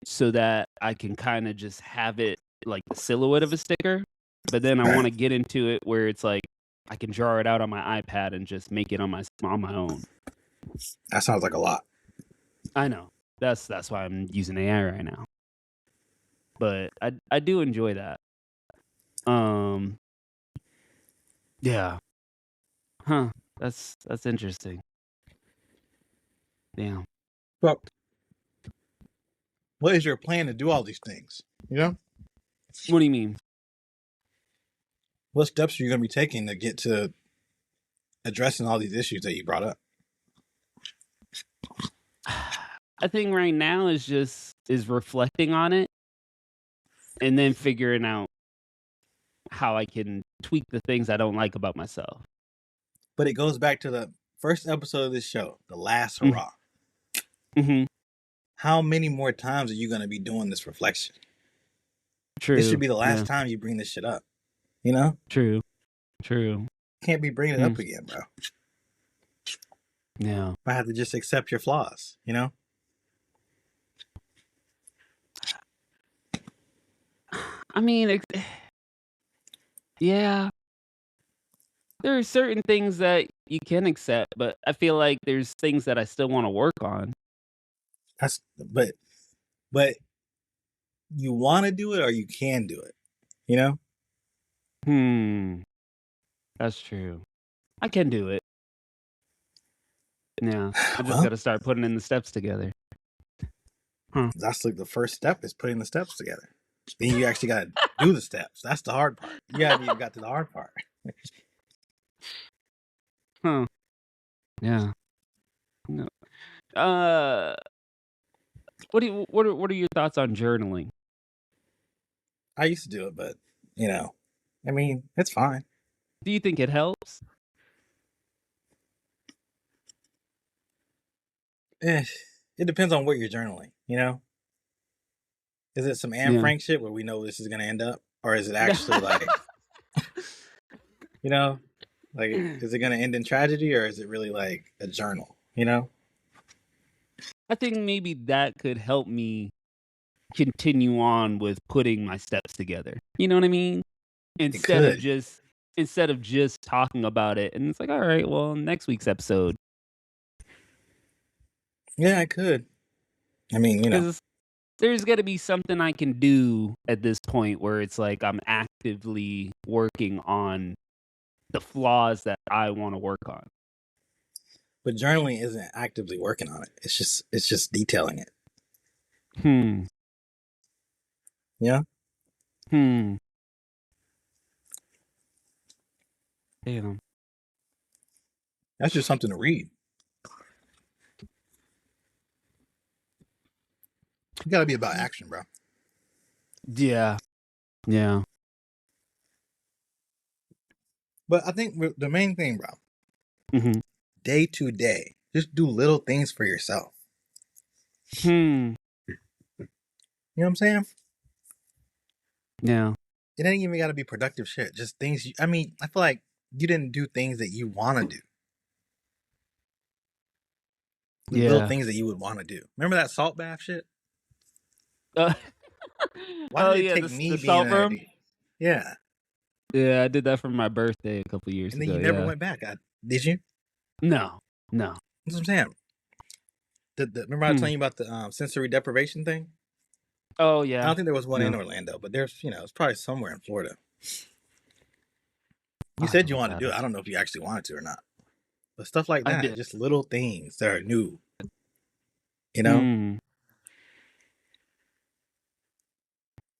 [SPEAKER 1] so that I can kind of just have it like the silhouette of a sticker. But then I want to get into it where it's like I can draw it out on my iPad and just make it on my own.
[SPEAKER 2] That sounds like a lot.
[SPEAKER 1] I know. That's why I'm using AI right now. But I do enjoy that. Yeah. Huh. That's interesting. Damn.
[SPEAKER 2] Well, what is your plan to do all these things? You know?
[SPEAKER 1] What do you mean?
[SPEAKER 2] What steps are you going to be taking to get to addressing all these issues that you brought up?
[SPEAKER 1] I think right now is reflecting on it and then figuring out how I can tweak the things I don't like about myself.
[SPEAKER 2] But it goes back to the first episode of this show, the last hurrah.
[SPEAKER 1] Mm-hmm.
[SPEAKER 2] How many more times are you going to be doing this reflection?
[SPEAKER 1] True.
[SPEAKER 2] This should be the last time you bring this shit up. You know?
[SPEAKER 1] True.
[SPEAKER 2] Can't be bringing it up again, bro.
[SPEAKER 1] Yeah.
[SPEAKER 2] I have to just accept your flaws, you know?
[SPEAKER 1] I mean, yeah. There are certain things that you can accept, but I feel like there's things that I still want to work on.
[SPEAKER 2] But you want to do it or you can do it, you know?
[SPEAKER 1] That's true. I can do it. Yeah. I just
[SPEAKER 2] Well,
[SPEAKER 1] got to start putting in the steps together.
[SPEAKER 2] that's like the first step is putting the steps together. Then you actually got to do the steps. That's the hard part. You haven't even got to the hard part.
[SPEAKER 1] Huh. Yeah. No. Uh, what are your thoughts on journaling?
[SPEAKER 2] I used to do it, but I mean, it's fine.
[SPEAKER 1] Do you think it helps?
[SPEAKER 2] It depends on what you're journaling. Is it some Anne
[SPEAKER 1] Yeah.
[SPEAKER 2] Frank shit where we know this is gonna end up, or is it actually like, you know, like is it gonna end in tragedy, or is it really like a journal?
[SPEAKER 1] I think maybe that could help me continue on with putting my steps together. You know what I mean?
[SPEAKER 2] It
[SPEAKER 1] Instead of
[SPEAKER 2] could.
[SPEAKER 1] just talking about it, and it's like, all right, well, next week's episode,
[SPEAKER 2] Yeah, it could. I mean,
[SPEAKER 1] because there's got to be something I can do at this point where it's like I'm actively working on the flaws that I want to work on.
[SPEAKER 2] but journaling isn't actively working on it. It's just detailing it.
[SPEAKER 1] Hmm.
[SPEAKER 2] Yeah.
[SPEAKER 1] Hmm. Damn.
[SPEAKER 2] That's just something to read. You gotta be about action, bro.
[SPEAKER 1] Yeah. Yeah.
[SPEAKER 2] But I think the main thing, bro,
[SPEAKER 1] Hmm.
[SPEAKER 2] day to day, just do little things for yourself.
[SPEAKER 1] Hmm.
[SPEAKER 2] You know what I'm saying?
[SPEAKER 1] Yeah.
[SPEAKER 2] It ain't even gotta be productive shit. Just things. I mean, I feel like you didn't do things that you want to do. The little
[SPEAKER 1] Yeah.
[SPEAKER 2] things that you would want to do. Remember that salt bath shit?
[SPEAKER 1] Uh,
[SPEAKER 2] Why
[SPEAKER 1] oh
[SPEAKER 2] did it
[SPEAKER 1] yeah,
[SPEAKER 2] take
[SPEAKER 1] the
[SPEAKER 2] me being
[SPEAKER 1] salt
[SPEAKER 2] an
[SPEAKER 1] room.
[SPEAKER 2] idea? Yeah.
[SPEAKER 1] Yeah, I did that for my birthday a couple years
[SPEAKER 2] And then
[SPEAKER 1] ago.
[SPEAKER 2] you never
[SPEAKER 1] Yeah.
[SPEAKER 2] went back. Did you?
[SPEAKER 1] No. No.
[SPEAKER 2] That's what I'm saying. Remember I was
[SPEAKER 1] Hmm.
[SPEAKER 2] telling you about the sensory deprivation thing?
[SPEAKER 1] Oh
[SPEAKER 2] I
[SPEAKER 1] yeah.
[SPEAKER 2] don't think there was one in
[SPEAKER 1] No.
[SPEAKER 2] Orlando, but there's, it's probably somewhere in Florida. You
[SPEAKER 1] I'll have to
[SPEAKER 2] said you
[SPEAKER 1] look
[SPEAKER 2] wanted to
[SPEAKER 1] that
[SPEAKER 2] do it.
[SPEAKER 1] up.
[SPEAKER 2] I don't know if you actually wanted to or not. But stuff like
[SPEAKER 1] I
[SPEAKER 2] that,
[SPEAKER 1] did.
[SPEAKER 2] just little things that are new, you know?
[SPEAKER 1] Hmm.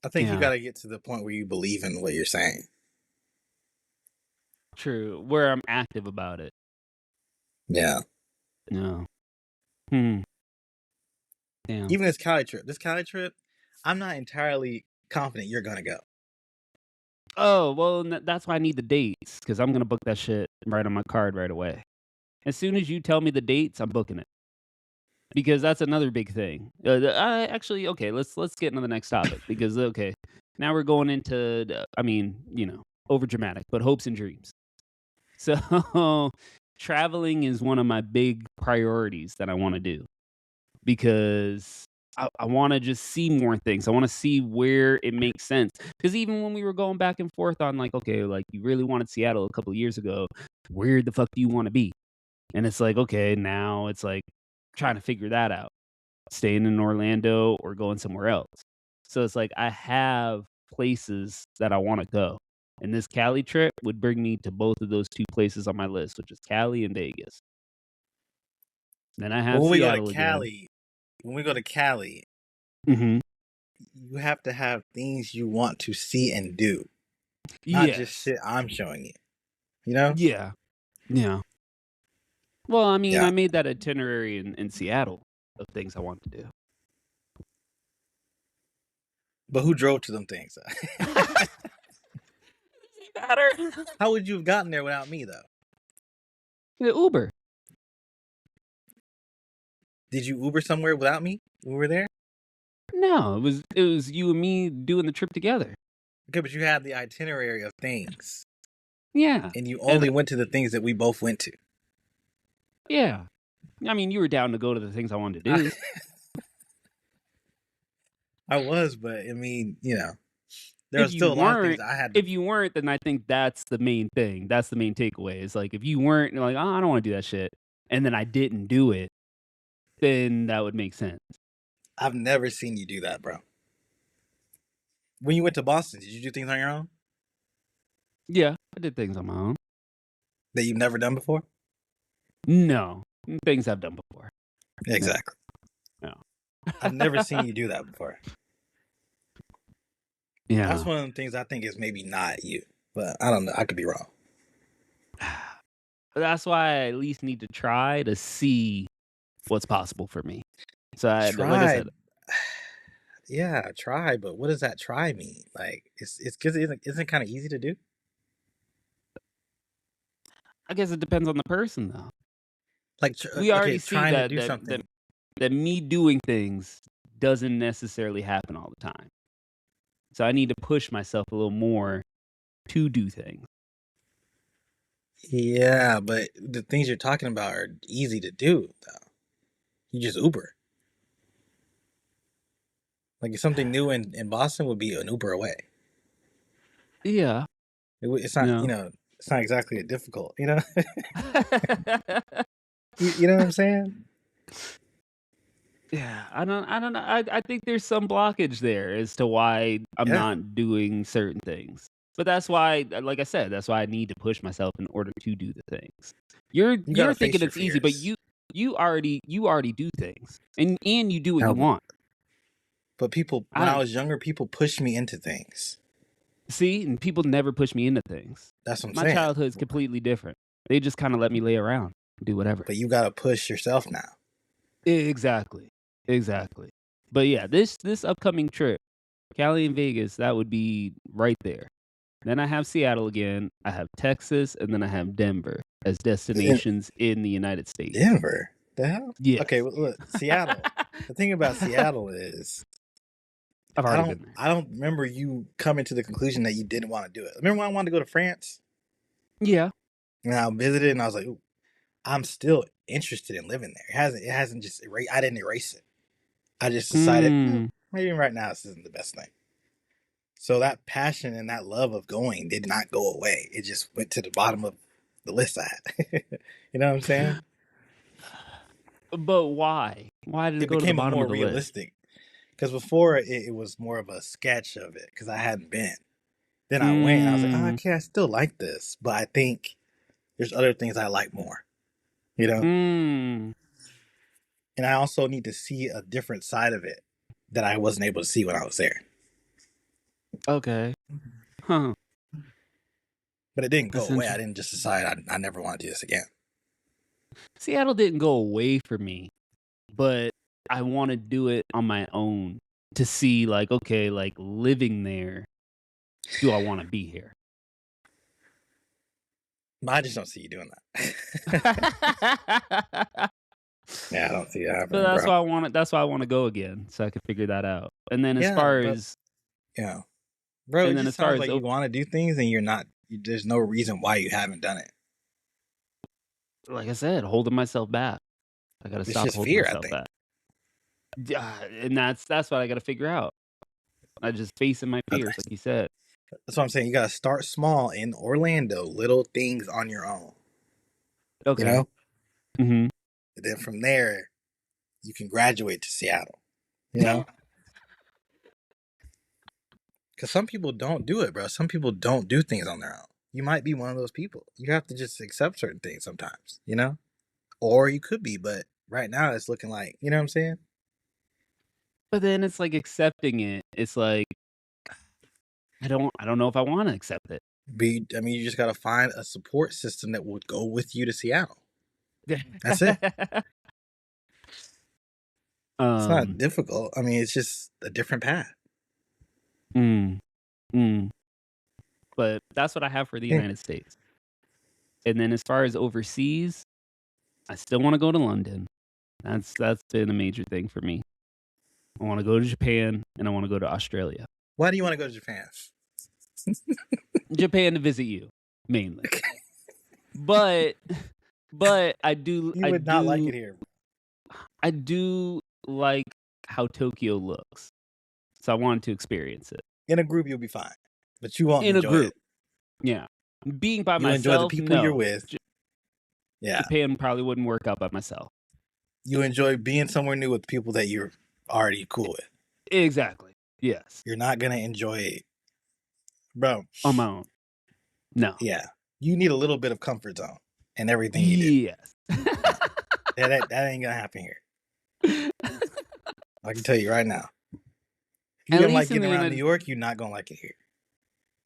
[SPEAKER 2] I think you
[SPEAKER 1] Yeah.
[SPEAKER 2] got to get to the point where you believe in what you're saying.
[SPEAKER 1] True. Where I'm active about it.
[SPEAKER 2] Yeah.
[SPEAKER 1] No. Hmm. Damn.
[SPEAKER 2] Even this Cali trip, I'm not entirely confident you're going to go.
[SPEAKER 1] Oh well, that's why I need the dates because I'm gonna book that shit right on my card right away. As soon as you tell me the dates, I'm booking it because that's another big thing. I actually okay. Let's get into the next topic because okay, now we're going into I mean over dramatic, but hopes and dreams. So traveling is one of my big priorities that I want to do because I want to just see more things. I want to see where it makes sense. Because even when we were going back and forth on like, okay, like you really wanted Seattle a couple of years ago, where the fuck do you want to be? And it's like, okay, now it's like trying to figure that out. Staying in Orlando or going somewhere else. So it's like I have places that I want to go. And this Cali trip would bring me to both of those two places on my list, which is Cali and Vegas. Then I
[SPEAKER 2] But
[SPEAKER 1] have Seattle again.
[SPEAKER 2] when we go to Cali,
[SPEAKER 1] Hmm.
[SPEAKER 2] you have to have things you want to see and do, not just
[SPEAKER 1] Yes.
[SPEAKER 2] shit I'm showing you. You know?
[SPEAKER 1] Yeah. Yeah. Well, I mean,
[SPEAKER 2] Yeah.
[SPEAKER 1] I made that itinerary in Seattle of things I want to do.
[SPEAKER 2] But who drove to them things?
[SPEAKER 1] Better.
[SPEAKER 2] How would you have gotten there without me, though?
[SPEAKER 1] The Uber.
[SPEAKER 2] Did you Uber somewhere without me when we were there?
[SPEAKER 1] No, it was you and me doing the trip together.
[SPEAKER 2] Okay, but you had the itinerary of things,
[SPEAKER 1] Yeah.
[SPEAKER 2] and you
[SPEAKER 1] And
[SPEAKER 2] only went to the things that we both went to.
[SPEAKER 1] yeah. I mean, you were down to go to the things I wanted to do.
[SPEAKER 2] I was, but I mean, there
[SPEAKER 1] If
[SPEAKER 2] was
[SPEAKER 1] you
[SPEAKER 2] still a lot of things
[SPEAKER 1] weren't,
[SPEAKER 2] I had to.
[SPEAKER 1] if you weren't, then I think that's the main thing. That's the main takeaway. Is like if you weren't you're like, oh, I don't want to do that shit, and then I didn't do it, then that would make sense.
[SPEAKER 2] I've never seen you do that, bro. When you went to Boston, did you do things on your own
[SPEAKER 1] Yeah, I did things on my own.
[SPEAKER 2] that you've never done before?
[SPEAKER 1] No, things I've done before.
[SPEAKER 2] Exactly.
[SPEAKER 1] No.
[SPEAKER 2] I've never seen you do that before. That's
[SPEAKER 1] Yeah.
[SPEAKER 2] one of the things I think is maybe not you, but I don't know. I could be wrong.
[SPEAKER 1] That's why I at least need to try to see what's possible for me. So, like I
[SPEAKER 2] Try,
[SPEAKER 1] said,
[SPEAKER 2] yeah, try, but what does that try mean? Like, it's because isn't kind of easy to do.
[SPEAKER 1] I guess it depends on the person, though.
[SPEAKER 2] Like,
[SPEAKER 1] We
[SPEAKER 2] okay,
[SPEAKER 1] already see
[SPEAKER 2] trying to
[SPEAKER 1] that
[SPEAKER 2] do
[SPEAKER 1] that that
[SPEAKER 2] something.
[SPEAKER 1] that me doing things doesn't necessarily happen all the time. So I need to push myself a little more to do things.
[SPEAKER 2] Yeah, but the things you're talking about are easy to do, though. You just Uber. Like, if something new in Boston would be an Uber away.
[SPEAKER 1] Yeah.
[SPEAKER 2] It's not,
[SPEAKER 1] Yeah.
[SPEAKER 2] it's not exactly a difficult, you know what I'm saying?
[SPEAKER 1] Yeah, I don't know. I think there's some blockage there as to why I'm
[SPEAKER 2] Yeah,
[SPEAKER 1] not doing certain things. But that's why, like I said, that's why I need to push myself in order to do the things. You're
[SPEAKER 2] you gotta
[SPEAKER 1] you're thinking
[SPEAKER 2] face your
[SPEAKER 1] it's easy, but
[SPEAKER 2] fears.
[SPEAKER 1] you already do things. And you do what you
[SPEAKER 2] No,
[SPEAKER 1] want.
[SPEAKER 2] but people, when I
[SPEAKER 1] I
[SPEAKER 2] was younger, people pushed me into things.
[SPEAKER 1] see, and people never push me into things.
[SPEAKER 2] That's what I'm
[SPEAKER 1] My
[SPEAKER 2] saying.
[SPEAKER 1] childhood's completely different. They just kind of let me lay around, do whatever.
[SPEAKER 2] But you gotta push yourself now.
[SPEAKER 1] Exactly. Exactly. But yeah, this upcoming trip, Cali and Vegas, that would be right there. Then I have Seattle again, I have Texas, and then I have Denver as
[SPEAKER 2] Den-
[SPEAKER 1] destinations in the United States.
[SPEAKER 2] Denver, the hell? Okay,
[SPEAKER 1] Yes.
[SPEAKER 2] well, look, Seattle. The thing about Seattle is,
[SPEAKER 1] I've already been there.
[SPEAKER 2] I don't remember you coming to the conclusion that you didn't want to do it. Remember when I wanted to go to France
[SPEAKER 1] Yeah.
[SPEAKER 2] and I visited and I was like, ooh, I'm still interested in living there. It hasn't just I didn't erase it. I just decided
[SPEAKER 1] Mm.
[SPEAKER 2] maybe right now this isn't the best thing. So that passion and that love of going did not go away. It just went to the bottom of the list I had. You know what I'm saying?
[SPEAKER 1] But why? Why did it
[SPEAKER 2] It
[SPEAKER 1] go to the
[SPEAKER 2] became a
[SPEAKER 1] bottom
[SPEAKER 2] more
[SPEAKER 1] of the list?
[SPEAKER 2] realistic because before it was more of a sketch of it because I hadn't been. Then I went and I was like, oh,
[SPEAKER 1] Mm.
[SPEAKER 2] okay, I still like this, but I think there's other things I like more, you know?
[SPEAKER 1] Mm.
[SPEAKER 2] And I also need to see a different side of it that I wasn't able to see when I was there.
[SPEAKER 1] Okay. Huh.
[SPEAKER 2] But it didn't go
[SPEAKER 1] That's
[SPEAKER 2] away. I
[SPEAKER 1] interesting.
[SPEAKER 2] didn't just decide I never want to do this again.
[SPEAKER 1] Seattle didn't go away for me, but I want to do it on my own to see, like, okay, like living there, do I want to be here?
[SPEAKER 2] But I just don't see you doing
[SPEAKER 1] So
[SPEAKER 2] that. Yeah, I don't see that happening,
[SPEAKER 1] that's
[SPEAKER 2] bro.
[SPEAKER 1] why I want it. That's why I want to go again, so I can figure that out. And then as
[SPEAKER 2] Yeah,
[SPEAKER 1] far
[SPEAKER 2] but
[SPEAKER 1] as,
[SPEAKER 2] yeah, bro, it
[SPEAKER 1] and then
[SPEAKER 2] just
[SPEAKER 1] as far
[SPEAKER 2] sounds
[SPEAKER 1] as,
[SPEAKER 2] like you want to do things and you're not. There's no reason why you haven't done it.
[SPEAKER 1] like I said, holding myself back. I got to
[SPEAKER 2] It's
[SPEAKER 1] stop
[SPEAKER 2] just
[SPEAKER 1] holding
[SPEAKER 2] fear, I
[SPEAKER 1] myself
[SPEAKER 2] think.
[SPEAKER 1] back. Yeah, and that's what I got to figure out. I just facing my fears, like you said.
[SPEAKER 2] That's what I'm saying. You gotta start small in Orlando, little things on your own. You
[SPEAKER 1] Okay.
[SPEAKER 2] know,
[SPEAKER 1] Hmm.
[SPEAKER 2] and then from there you can graduate to Seattle. You know, because some people don't do it, bro. Some people don't do things on their own. You might be one of those people. You have to just accept certain things sometimes. You know, or you could be, but right now it's looking like you know what I'm saying.
[SPEAKER 1] But then it's like accepting it. It's like I don't know if I want to accept it.
[SPEAKER 2] I mean, you just gotta find a support system that would go with you to Seattle. That's it. It's not
[SPEAKER 1] um.
[SPEAKER 2] difficult. I mean, it's just a different path.
[SPEAKER 1] Mm, mm. But that's what I have for the
[SPEAKER 2] Yeah.
[SPEAKER 1] United States. And then as far as overseas, I still want to go to London. That's been a major thing for me. I want to go to Japan and I want to go to Australia.
[SPEAKER 2] Why do you want to go to Japan?
[SPEAKER 1] Japan to visit you mainly. But I do
[SPEAKER 2] You
[SPEAKER 1] I
[SPEAKER 2] would not like
[SPEAKER 1] do
[SPEAKER 2] it here.
[SPEAKER 1] I do like how Tokyo looks. So I wanted to experience it
[SPEAKER 2] In a group, you'll be fine, but you won't
[SPEAKER 1] in a
[SPEAKER 2] enjoy
[SPEAKER 1] group.
[SPEAKER 2] it.
[SPEAKER 1] Yeah. Being by
[SPEAKER 2] You'll enjoy the
[SPEAKER 1] myself,
[SPEAKER 2] people you're
[SPEAKER 1] no.
[SPEAKER 2] with. Yeah,
[SPEAKER 1] Japan probably wouldn't work out by myself.
[SPEAKER 2] you enjoy being somewhere new with people that you're already cool with.
[SPEAKER 1] Exactly. Yes.
[SPEAKER 2] You're not gonna enjoy it, bro.
[SPEAKER 1] On my own. No.
[SPEAKER 2] Yeah, you need a little bit of comfort zone in everything you do.
[SPEAKER 1] Yes.
[SPEAKER 2] That ain't gonna happen here. I can tell you right now. You
[SPEAKER 1] At
[SPEAKER 2] didn't like
[SPEAKER 1] least in
[SPEAKER 2] getting
[SPEAKER 1] the
[SPEAKER 2] around New
[SPEAKER 1] United
[SPEAKER 2] York. You're not gonna like it here.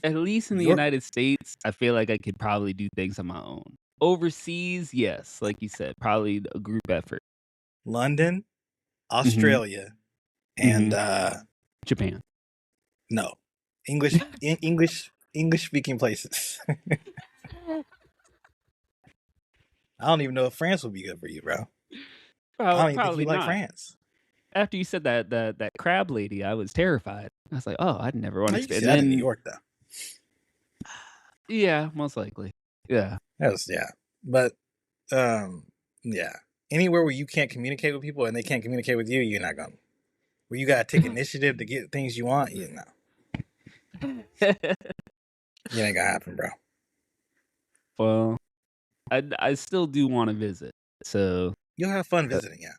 [SPEAKER 1] at least in
[SPEAKER 2] New
[SPEAKER 1] the
[SPEAKER 2] York,
[SPEAKER 1] United States, I feel like I could probably do things on my own. Overseas, yes, like you said, probably a group effort.
[SPEAKER 2] London,
[SPEAKER 1] Mhm.
[SPEAKER 2] Australia, and
[SPEAKER 1] Mhm. Japan.
[SPEAKER 2] no, English speaking places. I don't even know if France would be good for you, bro. I don't even think you
[SPEAKER 1] Probably
[SPEAKER 2] like
[SPEAKER 1] not.
[SPEAKER 2] France.
[SPEAKER 1] After you said that crab lady, I was terrified. I was like, "Oh, I'd never want
[SPEAKER 2] Oh,
[SPEAKER 1] to
[SPEAKER 2] you can
[SPEAKER 1] experience."
[SPEAKER 2] see
[SPEAKER 1] And
[SPEAKER 2] that in New
[SPEAKER 1] then
[SPEAKER 2] York, though.
[SPEAKER 1] yeah, most likely. Yeah.
[SPEAKER 2] Yeah, but um, yeah, anywhere where you can't communicate with people and they can't communicate with you, you're not going. Where you gotta take initiative to get things you want, you know, it ain't gonna happen, bro.
[SPEAKER 1] Well, I still do wanna visit. So,
[SPEAKER 2] You'll have fun
[SPEAKER 1] uh,
[SPEAKER 2] visiting, yeah.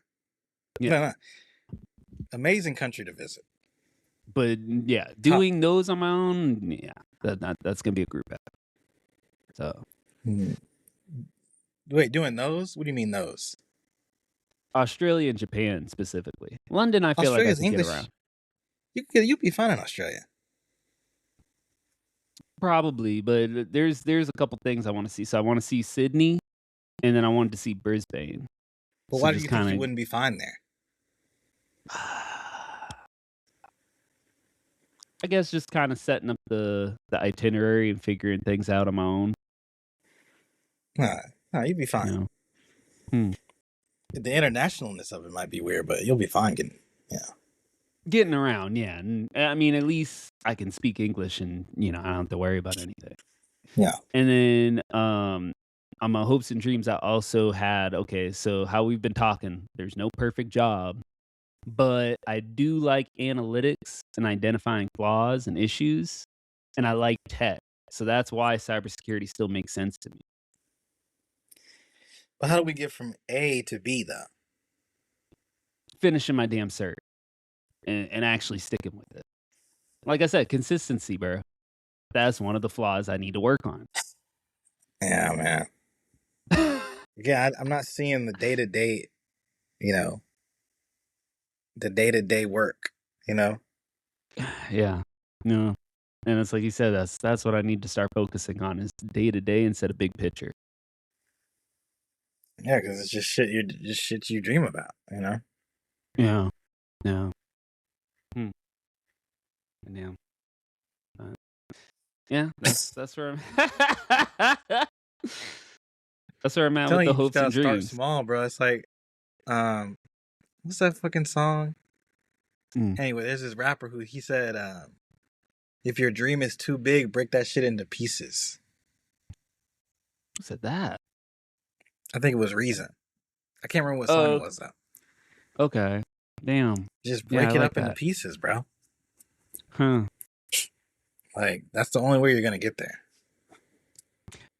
[SPEAKER 1] yeah.
[SPEAKER 2] No, no, amazing country to visit.
[SPEAKER 1] But yeah,
[SPEAKER 2] Top.
[SPEAKER 1] doing those on my own, yeah, that's gonna be a group effort. So
[SPEAKER 2] Hmm. Wait, doing those? What do you mean those?
[SPEAKER 1] Australia and Japan specifically. London, I feel like I
[SPEAKER 2] Australia's
[SPEAKER 1] could get around.
[SPEAKER 2] English. You'd be fine in Australia.
[SPEAKER 1] Probably, but there's a couple things I want to see. So I want to see Sydney, and then I wanted to see Brisbane.
[SPEAKER 2] But
[SPEAKER 1] So
[SPEAKER 2] why do
[SPEAKER 1] just
[SPEAKER 2] you think you
[SPEAKER 1] kind
[SPEAKER 2] wouldn't be fine there?
[SPEAKER 1] of, I guess, just kind of setting up the itinerary and figuring things out on my own.
[SPEAKER 2] Nah, nah, you'd be
[SPEAKER 1] You
[SPEAKER 2] fine.
[SPEAKER 1] know, hmm.
[SPEAKER 2] The internationalness of it might be weird, but you'll be fine getting. Yeah,
[SPEAKER 1] Getting around, yeah. And I mean, at least I can speak English, and I don't have to worry about anything.
[SPEAKER 2] yeah.
[SPEAKER 1] And then on my hopes and dreams, I also had okay. So how we've been talking, there's no perfect job, but I do like analytics and identifying flaws and issues, and I like tech. So that's why cybersecurity still makes sense to me.
[SPEAKER 2] But how do we get from A to B though?
[SPEAKER 1] Finishing my damn cert and actually sticking with it. Like I said, consistency, bro. That's one of the flaws I need to work on.
[SPEAKER 2] Yeah, man. Yeah, I'm not seeing the day to day. You know, the day to day work. You know.
[SPEAKER 1] Yeah. No. And it's like you said, that's what I need to start focusing on is day to day instead of big picture.
[SPEAKER 2] Yeah, because it's just shit you dream about. You know.
[SPEAKER 1] Yeah. Yeah. Hmm. Yeah. Yeah, that's where I'm that's where I'm
[SPEAKER 2] I'm
[SPEAKER 1] at with
[SPEAKER 2] telling
[SPEAKER 1] the
[SPEAKER 2] you, you just
[SPEAKER 1] hopes and
[SPEAKER 2] gotta start
[SPEAKER 1] dreams.
[SPEAKER 2] small, bro. It's like, um, what's that fucking song?
[SPEAKER 1] Mm.
[SPEAKER 2] Anyway, there's this rapper who he said, if your dream is too big, break that shit into pieces.
[SPEAKER 1] Who said that?
[SPEAKER 2] I think it was Reason. I can't remember what song it
[SPEAKER 1] Oh,
[SPEAKER 2] was though.
[SPEAKER 1] okay. Damn.
[SPEAKER 2] Just
[SPEAKER 1] Yeah, I
[SPEAKER 2] break it
[SPEAKER 1] like
[SPEAKER 2] up into
[SPEAKER 1] that.
[SPEAKER 2] pieces, bro.
[SPEAKER 1] Huh.
[SPEAKER 2] Like that's the only way you're gonna get there.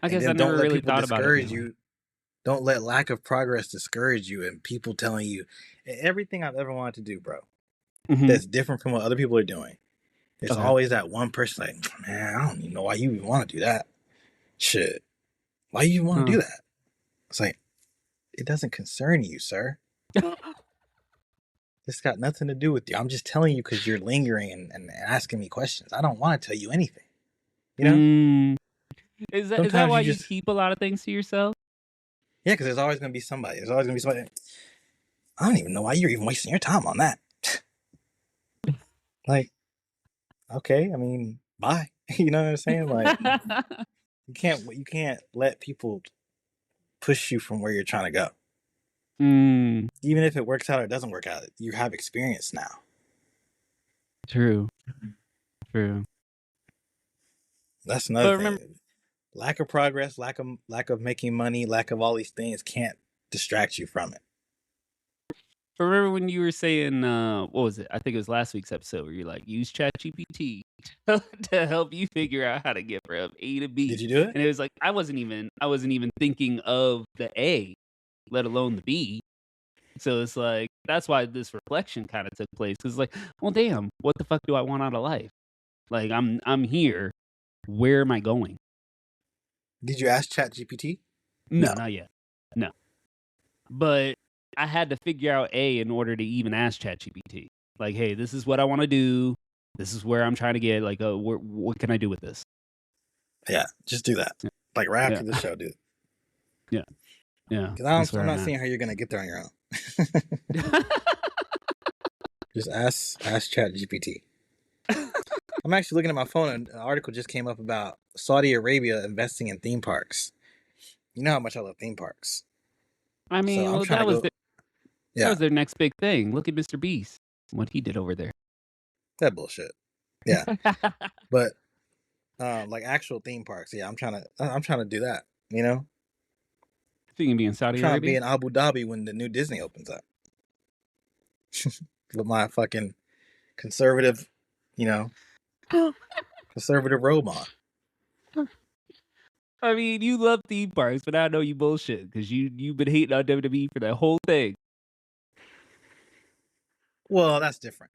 [SPEAKER 1] I
[SPEAKER 2] And
[SPEAKER 1] guess I
[SPEAKER 2] then don't
[SPEAKER 1] never
[SPEAKER 2] let
[SPEAKER 1] really
[SPEAKER 2] people
[SPEAKER 1] thought about it
[SPEAKER 2] discourage
[SPEAKER 1] anyway.
[SPEAKER 2] you. Don't let lack of progress discourage you and people telling you everything I've ever wanted to do, bro.
[SPEAKER 1] Mhm.
[SPEAKER 2] That's different from what other people are doing. There's
[SPEAKER 1] Okay.
[SPEAKER 2] always that one person like, man, I don't even know why you even want to do that. Shit. Why you want to
[SPEAKER 1] Huh.
[SPEAKER 2] do that? It's like, it doesn't concern you, sir. It's got nothing to do with you. I'm just telling you because you're lingering and asking me questions. I don't want to tell you anything. You know?
[SPEAKER 1] Mm. Is that
[SPEAKER 2] Sometimes
[SPEAKER 1] why
[SPEAKER 2] you
[SPEAKER 1] you
[SPEAKER 2] just,
[SPEAKER 1] keep a lot of things to yourself?
[SPEAKER 2] yeah, because there's always going to be somebody. There's always going to be somebody. I don't even know why you're even wasting your time on that. Like, okay, I mean, bye. You know what I'm saying? Like, you can't let people push you from where you're trying to go.
[SPEAKER 1] Mm.
[SPEAKER 2] Even if it works out or it doesn't work out, you have experience now.
[SPEAKER 1] True. True.
[SPEAKER 2] That's another
[SPEAKER 1] But remember
[SPEAKER 2] thing. Lack of progress, lack of making money, lack of all these things can't distract you from it.
[SPEAKER 1] remember when you were saying what was it? I think it was last week's episode where you're like, use ChatGPT to help you figure out how to get from A to
[SPEAKER 2] Did
[SPEAKER 1] B.
[SPEAKER 2] you do it?
[SPEAKER 1] And it was like I wasn't even thinking of the A, let alone the B. So it's like that's why this reflection kind of took place. Cause like, well damn, what the fuck do I want out of life? Like I'm here. Where am I going?
[SPEAKER 2] Did you ask ChatGPT?
[SPEAKER 1] No,
[SPEAKER 2] No.
[SPEAKER 1] not yet. No. But I had to figure out A in order to even ask ChatGPT. Like, hey, this is what I want to do. this is where I'm trying to get. Like, what can I do with this?
[SPEAKER 2] Yeah, just do that. Like right
[SPEAKER 1] Yeah,
[SPEAKER 2] after the show, dude.
[SPEAKER 1] yeah, yeah.
[SPEAKER 2] Because
[SPEAKER 1] That's where
[SPEAKER 2] I'm
[SPEAKER 1] I'm
[SPEAKER 2] not
[SPEAKER 1] at.
[SPEAKER 2] seeing how you're gonna get there on your own. Just ask Chat GPT. I'm actually looking at my phone, and an article just came up about Saudi Arabia investing in theme parks. You know how much I love theme parks,
[SPEAKER 1] I
[SPEAKER 2] so
[SPEAKER 1] mean,
[SPEAKER 2] I'm
[SPEAKER 1] well,
[SPEAKER 2] trying to go.
[SPEAKER 1] that
[SPEAKER 2] Yeah,
[SPEAKER 1] was their next big thing. Look at Mr. Beast, what he did over there.
[SPEAKER 2] that bullshit. Yeah, but like actual theme parks. Yeah, I'm trying to do that. You know,
[SPEAKER 1] So you can be in
[SPEAKER 2] I'm
[SPEAKER 1] Saudi
[SPEAKER 2] trying to be
[SPEAKER 1] Arabia.
[SPEAKER 2] in Abu Dhabi when the new Disney opens up with my fucking conservative, you know, conservative robe on.
[SPEAKER 1] I mean, you love theme parks, but I know you bullshit because you've been hating on WWE for that whole thing.
[SPEAKER 2] Well, that's different.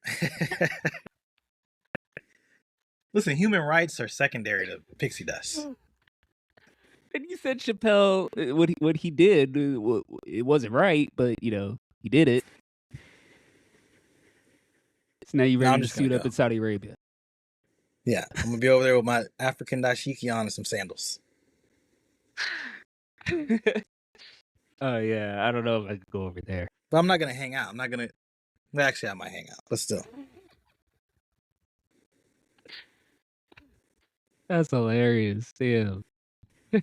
[SPEAKER 2] Listen, human rights are secondary to pixie dust.
[SPEAKER 1] And you said Chappelle, what he did, it wasn't right, but he did it. So now you
[SPEAKER 2] Now I'm
[SPEAKER 1] ready to
[SPEAKER 2] just gonna
[SPEAKER 1] suit up
[SPEAKER 2] go.
[SPEAKER 1] in Saudi Arabia?
[SPEAKER 2] Yeah, I'm gonna be over there with my African dashiki on and some sandals.
[SPEAKER 1] Oh yeah, I don't know if I could go over there.
[SPEAKER 2] But I'm not gonna hang out. I'm not gonna. Well, actually, I might hang out, but still,
[SPEAKER 1] That's hilarious. Damn. Oh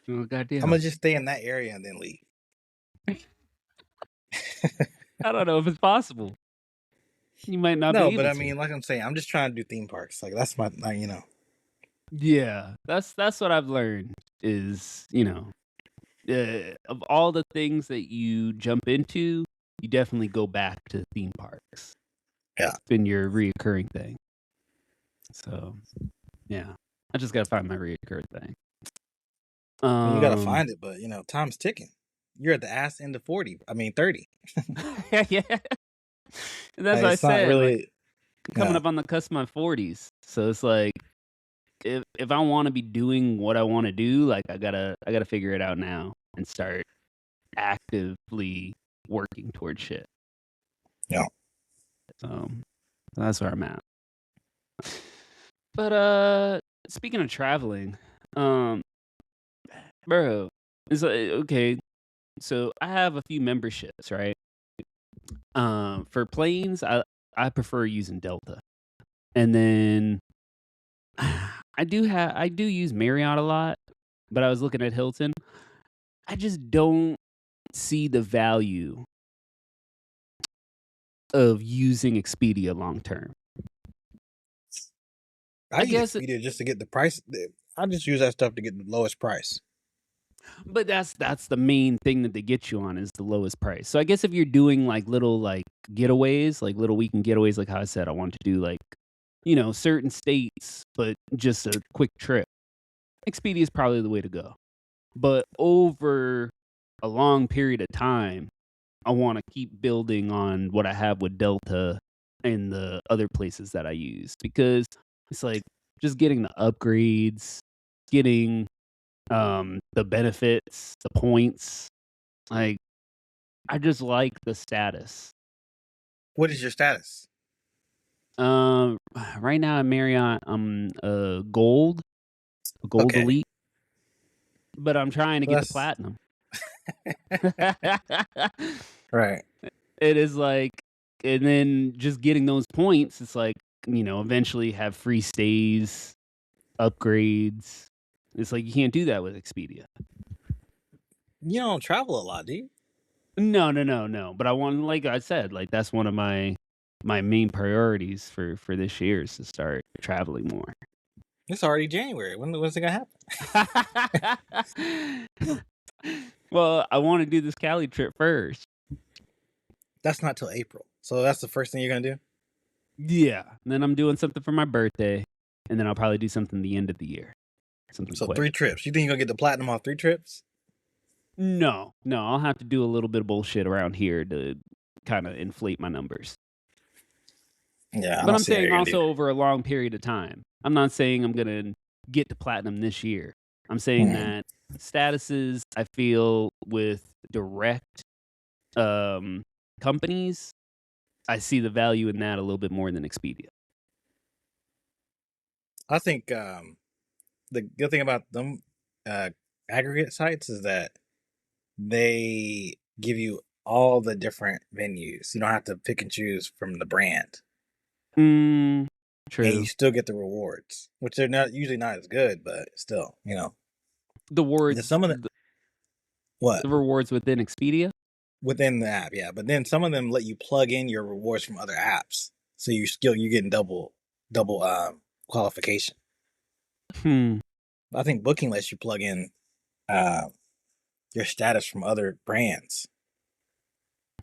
[SPEAKER 2] I'm
[SPEAKER 1] goddamn.
[SPEAKER 2] gonna just stay in that area and then leave.
[SPEAKER 1] I don't know if it's possible. You might not be
[SPEAKER 2] No, but
[SPEAKER 1] able
[SPEAKER 2] I
[SPEAKER 1] to.
[SPEAKER 2] mean, like I'm saying, I'm just trying to do theme parks. Like that's my, like, you know.
[SPEAKER 1] Yeah, that's what I've learned is, of all the things that you jump into, you definitely go back to theme parks.
[SPEAKER 2] Yeah.
[SPEAKER 1] It's been your reoccurring thing. So, yeah. I just gotta find my reoccurring thing.
[SPEAKER 2] Well, you gotta
[SPEAKER 1] Um,
[SPEAKER 2] find it, but you know, time's ticking. You're at the ass end of 40. I mean, 30.
[SPEAKER 1] yeah. And that's
[SPEAKER 2] Like,
[SPEAKER 1] what I
[SPEAKER 2] it's not
[SPEAKER 1] said, like,
[SPEAKER 2] really.
[SPEAKER 1] coming
[SPEAKER 2] Yeah.
[SPEAKER 1] up on the cusp of my 40s. So it's like if I want to be doing what I want to do, like I gotta figure it out now and start actively working towards shit.
[SPEAKER 2] Yeah.
[SPEAKER 1] So that's where I'm at. But speaking of traveling, um, bro, it's like, okay. So I have a few memberships, right? For planes, I prefer using Delta, and then I do use Marriott a lot, but I was looking at Hilton. I just don't see the value of using Expedia long term.
[SPEAKER 2] I
[SPEAKER 1] I
[SPEAKER 2] use
[SPEAKER 1] guess,
[SPEAKER 2] Expedia just to get the price. I just use that stuff to get the lowest price.
[SPEAKER 1] but that's the main thing that they get you on is the lowest price. So I guess if you're doing like little like getaways, like little weekend getaways, like how I said, I want to do like certain states, but just a quick trip. Expedia is probably the way to go. But over a long period of time, I want to keep building on what I have with Delta and the other places that I use because it's like just getting the upgrades, getting the benefits, the points. Like I just like the status.
[SPEAKER 2] What is your status?
[SPEAKER 1] Um right now at Marriott, I'm a gold
[SPEAKER 2] Okay.
[SPEAKER 1] elite, but I'm trying to
[SPEAKER 2] Well,
[SPEAKER 1] get the
[SPEAKER 2] that's
[SPEAKER 1] platinum.
[SPEAKER 2] right.
[SPEAKER 1] It is like, and then just getting those points, it's like, eventually have free stays, upgrades. It's like you can't do that with Expedia.
[SPEAKER 2] You don't travel a lot, do you?
[SPEAKER 1] No, no, no, no. But I want, like I said, like that's one of my main priorities for this year is to start traveling more.
[SPEAKER 2] It's already January. When's it gonna happen?
[SPEAKER 1] Well, I want to do this Cali trip first.
[SPEAKER 2] That's not till April. So that's the first thing you're gonna do.
[SPEAKER 1] Yeah. And then I'm doing something for my birthday, and then I'll probably do something the end of the year. Something
[SPEAKER 2] So
[SPEAKER 1] quick.
[SPEAKER 2] 3 trips. You think you're gonna get the platinum off 3 trips?
[SPEAKER 1] No, no, I'll have to do a little bit of bullshit around here to kind of inflate my numbers.
[SPEAKER 2] Yeah, I
[SPEAKER 1] But
[SPEAKER 2] don't
[SPEAKER 1] I'm
[SPEAKER 2] see how
[SPEAKER 1] saying
[SPEAKER 2] you're gonna do
[SPEAKER 1] also over a long period of time. I'm not saying I'm going to get to platinum this year. I'm saying
[SPEAKER 2] that.
[SPEAKER 1] that statuses I feel with direct companies I see the value in that a little bit more than Expedia.
[SPEAKER 2] I think the good thing about them uh, aggregate sites is that they give you all the different venues. You don't have to pick and choose from the brand,
[SPEAKER 1] Mm,
[SPEAKER 2] and you
[SPEAKER 1] true.
[SPEAKER 2] still get the rewards, which they're not usually not as good, but still, you know.
[SPEAKER 1] The
[SPEAKER 2] And then
[SPEAKER 1] words,
[SPEAKER 2] some of the what
[SPEAKER 1] the rewards within Expedia.
[SPEAKER 2] within the app, yeah. But then some of them let you plug in your rewards from other apps, so you're getting double qualification.
[SPEAKER 1] Hmm.
[SPEAKER 2] I think Booking lets you plug in uh, your status from other brands.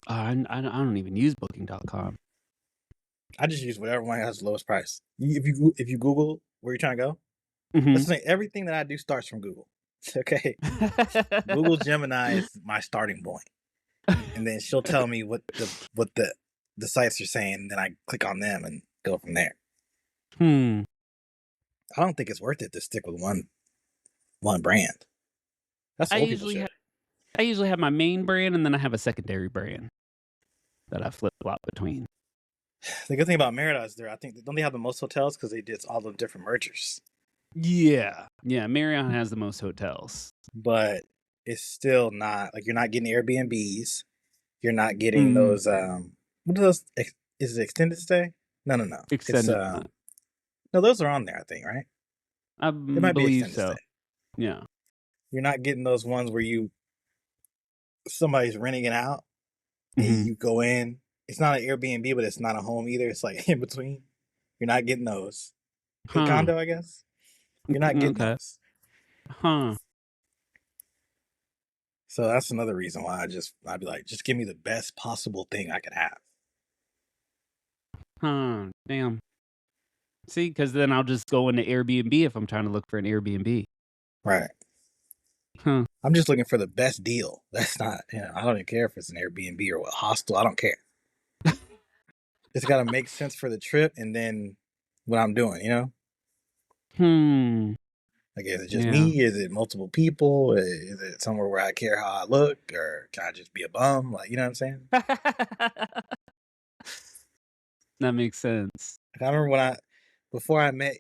[SPEAKER 1] I don't even use Booking.com.
[SPEAKER 2] I just use whatever one has the lowest price. If you Google where you're trying to go,
[SPEAKER 1] Hmm.
[SPEAKER 2] let's say everything that I do starts from Google. Okay, Google Gemini is my starting point, and then she'll tell me what the sites are saying, and then I click on them and go from there.
[SPEAKER 1] Hmm.
[SPEAKER 2] I don't think it's worth it to stick with one brand. That's
[SPEAKER 1] I
[SPEAKER 2] old people
[SPEAKER 1] usually
[SPEAKER 2] shit.
[SPEAKER 1] have I usually have my main brand and then I have a secondary brand that I flip flop between.
[SPEAKER 2] The good thing about Merida is I think don't they have the most hotels because they did all the different mergers,
[SPEAKER 1] Yeah, yeah. Marriott has the most hotels.
[SPEAKER 2] but it's still not like you're not getting Airbnbs. You're not getting
[SPEAKER 1] Mm,
[SPEAKER 2] those. What are those? Is it extended stay? No, no, no. It's
[SPEAKER 1] extended.
[SPEAKER 2] no, those are on there. I think right.
[SPEAKER 1] I
[SPEAKER 2] It might be
[SPEAKER 1] believe
[SPEAKER 2] extended
[SPEAKER 1] so.
[SPEAKER 2] stay.
[SPEAKER 1] Yeah.
[SPEAKER 2] You're not getting those ones where somebody's renting it out and
[SPEAKER 1] Hmm.
[SPEAKER 2] you go in. It's not an Airbnb, but it's not a home either. It's like in between. You're not getting those. A
[SPEAKER 1] Huh.
[SPEAKER 2] condo, I guess. You're not getting
[SPEAKER 1] Okay.
[SPEAKER 2] those.
[SPEAKER 1] Huh.
[SPEAKER 2] So that's another reason why I'd be like, just give me the best possible thing I could have.
[SPEAKER 1] Huh. Damn. See, because then I'll just go into Airbnb if I'm trying to look for an Airbnb.
[SPEAKER 2] Right.
[SPEAKER 1] Huh.
[SPEAKER 2] I'm just looking for the best deal. That's not, I don't even care if it's an Airbnb or a hostel. I don't care. It's got to make sense for the trip and then what I'm doing,
[SPEAKER 1] Hmm.
[SPEAKER 2] Like, is it just
[SPEAKER 1] Yeah.
[SPEAKER 2] me? Is it multiple people? Is it somewhere where I care how I look? Or can I just be a bum? Like, you know what I'm saying?
[SPEAKER 1] That makes sense.
[SPEAKER 2] Like, I remember before I met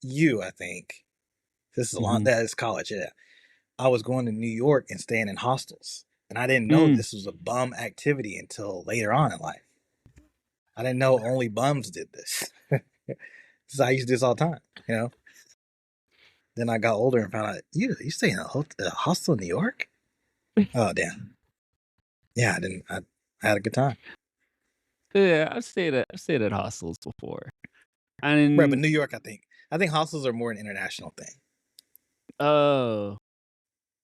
[SPEAKER 2] you, I think, this is
[SPEAKER 1] Hmm.
[SPEAKER 2] that is college, yeah. I was going to New York and staying in hostels. And I didn't know
[SPEAKER 1] Mm.
[SPEAKER 2] this was a bum activity until later on in life. I didn't know only bums did this. So I used to do this all the time, you know? Then I got older and found out, you stay in a hostel in New York? Oh, damn. Yeah, I didn't. I had a good time.
[SPEAKER 1] Yeah, I've stayed at hostels before.
[SPEAKER 2] Right, but
[SPEAKER 1] And
[SPEAKER 2] New York, I think hostels are more an international thing.
[SPEAKER 1] oh,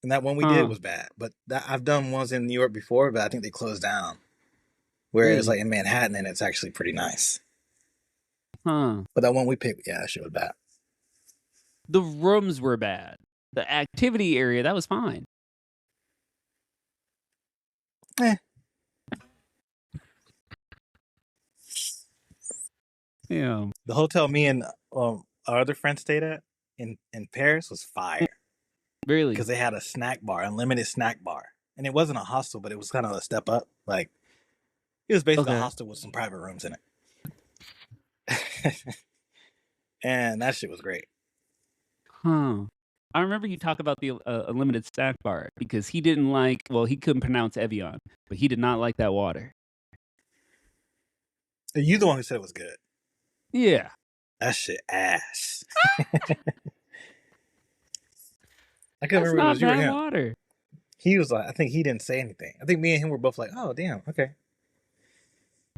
[SPEAKER 2] And that one we did
[SPEAKER 1] huh,
[SPEAKER 2] was bad. But I've done ones in New York before, but I think they closed down. Whereas
[SPEAKER 1] really?
[SPEAKER 2] like in Manhattan, and it's actually pretty nice.
[SPEAKER 1] Huh.
[SPEAKER 2] But that one we picked, yeah, that shit was bad.
[SPEAKER 1] The rooms were bad. The activity area, that was fine.
[SPEAKER 2] Eh.
[SPEAKER 1] Yeah.
[SPEAKER 2] The hotel me and our other friend stayed at in Paris was fire
[SPEAKER 1] Really?
[SPEAKER 2] because they had a snack bar, unlimited snack bar, and it wasn't a hostel, but it was kind of a step up. Like it was basically a
[SPEAKER 1] Okay.
[SPEAKER 2] hostel with some private rooms in it, and that shit was great.
[SPEAKER 1] Huh. I remember you talk about the unlimited snack bar because he didn't like, well, he couldn't pronounce Evian, but he did not like that water.
[SPEAKER 2] You the one who said it was good.
[SPEAKER 1] Yeah.
[SPEAKER 2] That shit ass. I couldn't
[SPEAKER 1] That's
[SPEAKER 2] remember if it
[SPEAKER 1] not
[SPEAKER 2] was you or
[SPEAKER 1] bad
[SPEAKER 2] him.
[SPEAKER 1] water.
[SPEAKER 2] He was like, I think he didn't say anything. I think me and him were both like, oh damn, okay.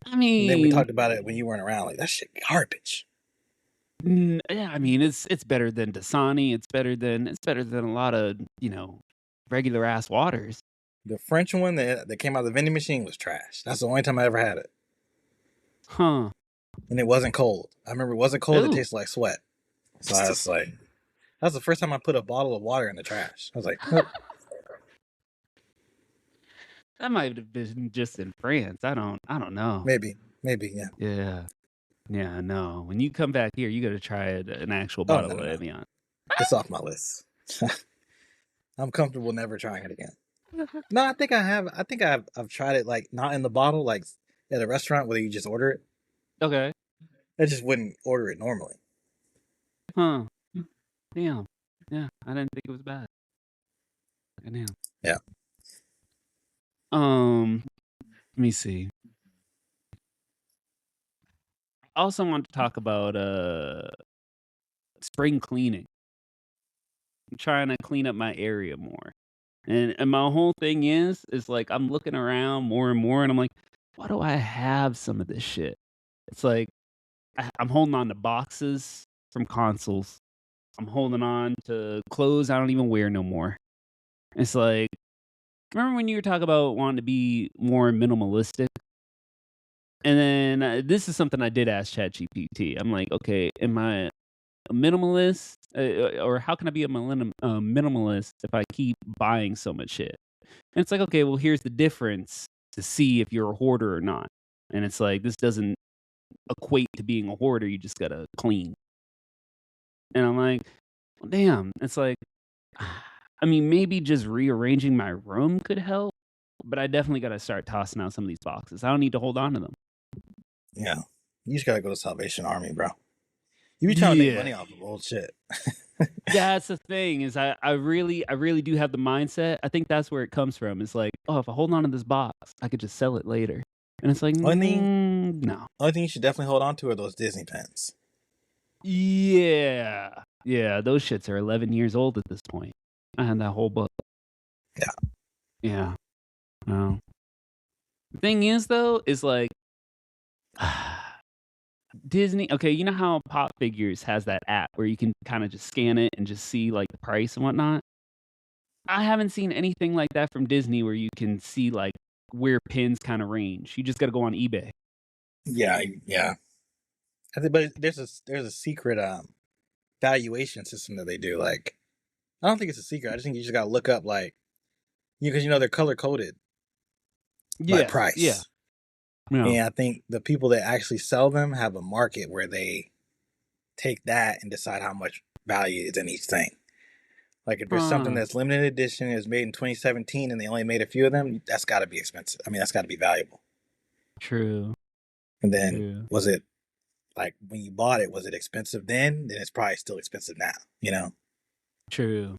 [SPEAKER 1] I
[SPEAKER 2] And then we
[SPEAKER 1] mean,
[SPEAKER 2] talked about it when you weren't around. Like that shit garbage.
[SPEAKER 1] yeah, I mean, it's better than Dasani. It's better than a lot of, regular ass waters.
[SPEAKER 2] The French one that came out of the vending machine was trash. That's the only time I ever had it,
[SPEAKER 1] Huh.
[SPEAKER 2] and it wasn't cold. I remember it wasn't cold. It
[SPEAKER 1] Ooh.
[SPEAKER 2] tasted like sweat. So I was like, that's the first time I put a bottle of water in the trash. I was like, nope.
[SPEAKER 1] That might have been just in France. I don't know.
[SPEAKER 2] Maybe, yeah.
[SPEAKER 1] Yeah. Yeah, no. When you come back here, you got to try an actual
[SPEAKER 2] Oh no,
[SPEAKER 1] bottle of
[SPEAKER 2] no,
[SPEAKER 1] Evian.
[SPEAKER 2] it's off my list. I'm comfortable never trying it again. No, I think I have. I think I've tried it like not in the bottle, like at a restaurant where you just order it.
[SPEAKER 1] Okay.
[SPEAKER 2] I just wouldn't order it normally.
[SPEAKER 1] Huh. Damn. Yeah, I didn't think it was bad. Damn.
[SPEAKER 2] Yeah.
[SPEAKER 1] Let me see. I also want to talk about spring cleaning. I'm trying to clean up my area more. And my whole thing is like I'm looking around more and more and I'm like, why do I have some of this shit? It's like I'm holding on to boxes from consoles. I'm holding on to clothes I don't even wear no more. It's like, remember when you were talking about wanting to be more minimalistic? And then this is something I did ask ChatGPT. I'm like, okay, am I a minimalist? Or how can I be a minimalist if I keep buying so much shit? And it's like, okay, well, here's the difference to see if you're a hoarder or not. And it's like, this doesn't equate to being a hoarder. You just got to clean. And I'm like, well, damn. It's like, I mean, maybe just rearranging my room could help, but I definitely got to start tossing out some of these boxes. I don't need to hold on to them.
[SPEAKER 2] Yeah. You just gotta go to Salvation Army, bro. You be trying to make
[SPEAKER 1] Yeah.
[SPEAKER 2] money off of old shit.
[SPEAKER 1] That's the thing is I really do have the mindset. I think that's where it comes from. It's like, oh, if I hold on to this box, I could just sell it later. And it's like,
[SPEAKER 2] Only thing,
[SPEAKER 1] no.
[SPEAKER 2] only thing you should definitely hold on to are those Disney pens.
[SPEAKER 1] Yeah. Yeah, those shits are 11 years old at this point. I had that whole book.
[SPEAKER 2] Yeah.
[SPEAKER 1] Yeah. Well, the thing is, though, is like Disney. Okay, you know how Pop Figures has that app where you can kind of just scan it and just see like the price and whatnot? I haven't seen anything like that from Disney where you can see like where pins kind of range. You just got to go on eBay.
[SPEAKER 2] Yeah, yeah. I think, but there's a secret valuation system that they do. Like, I don't think it's a secret. I just think you just gotta look up like because they're color coded by
[SPEAKER 1] Yeah. Yeah.
[SPEAKER 2] price,
[SPEAKER 1] No.
[SPEAKER 2] and I think the people that actually sell them have a market where they take that and decide how much value is in each thing. Like if there's something
[SPEAKER 1] Huh.
[SPEAKER 2] that's limited edition, is made in 2017, and they only made a few of them, that's got to be expensive. I mean, that's got to be valuable.
[SPEAKER 1] True.
[SPEAKER 2] And then
[SPEAKER 1] True.
[SPEAKER 2] was it like when you bought it, was it expensive then? Then it's probably still expensive now.
[SPEAKER 1] True.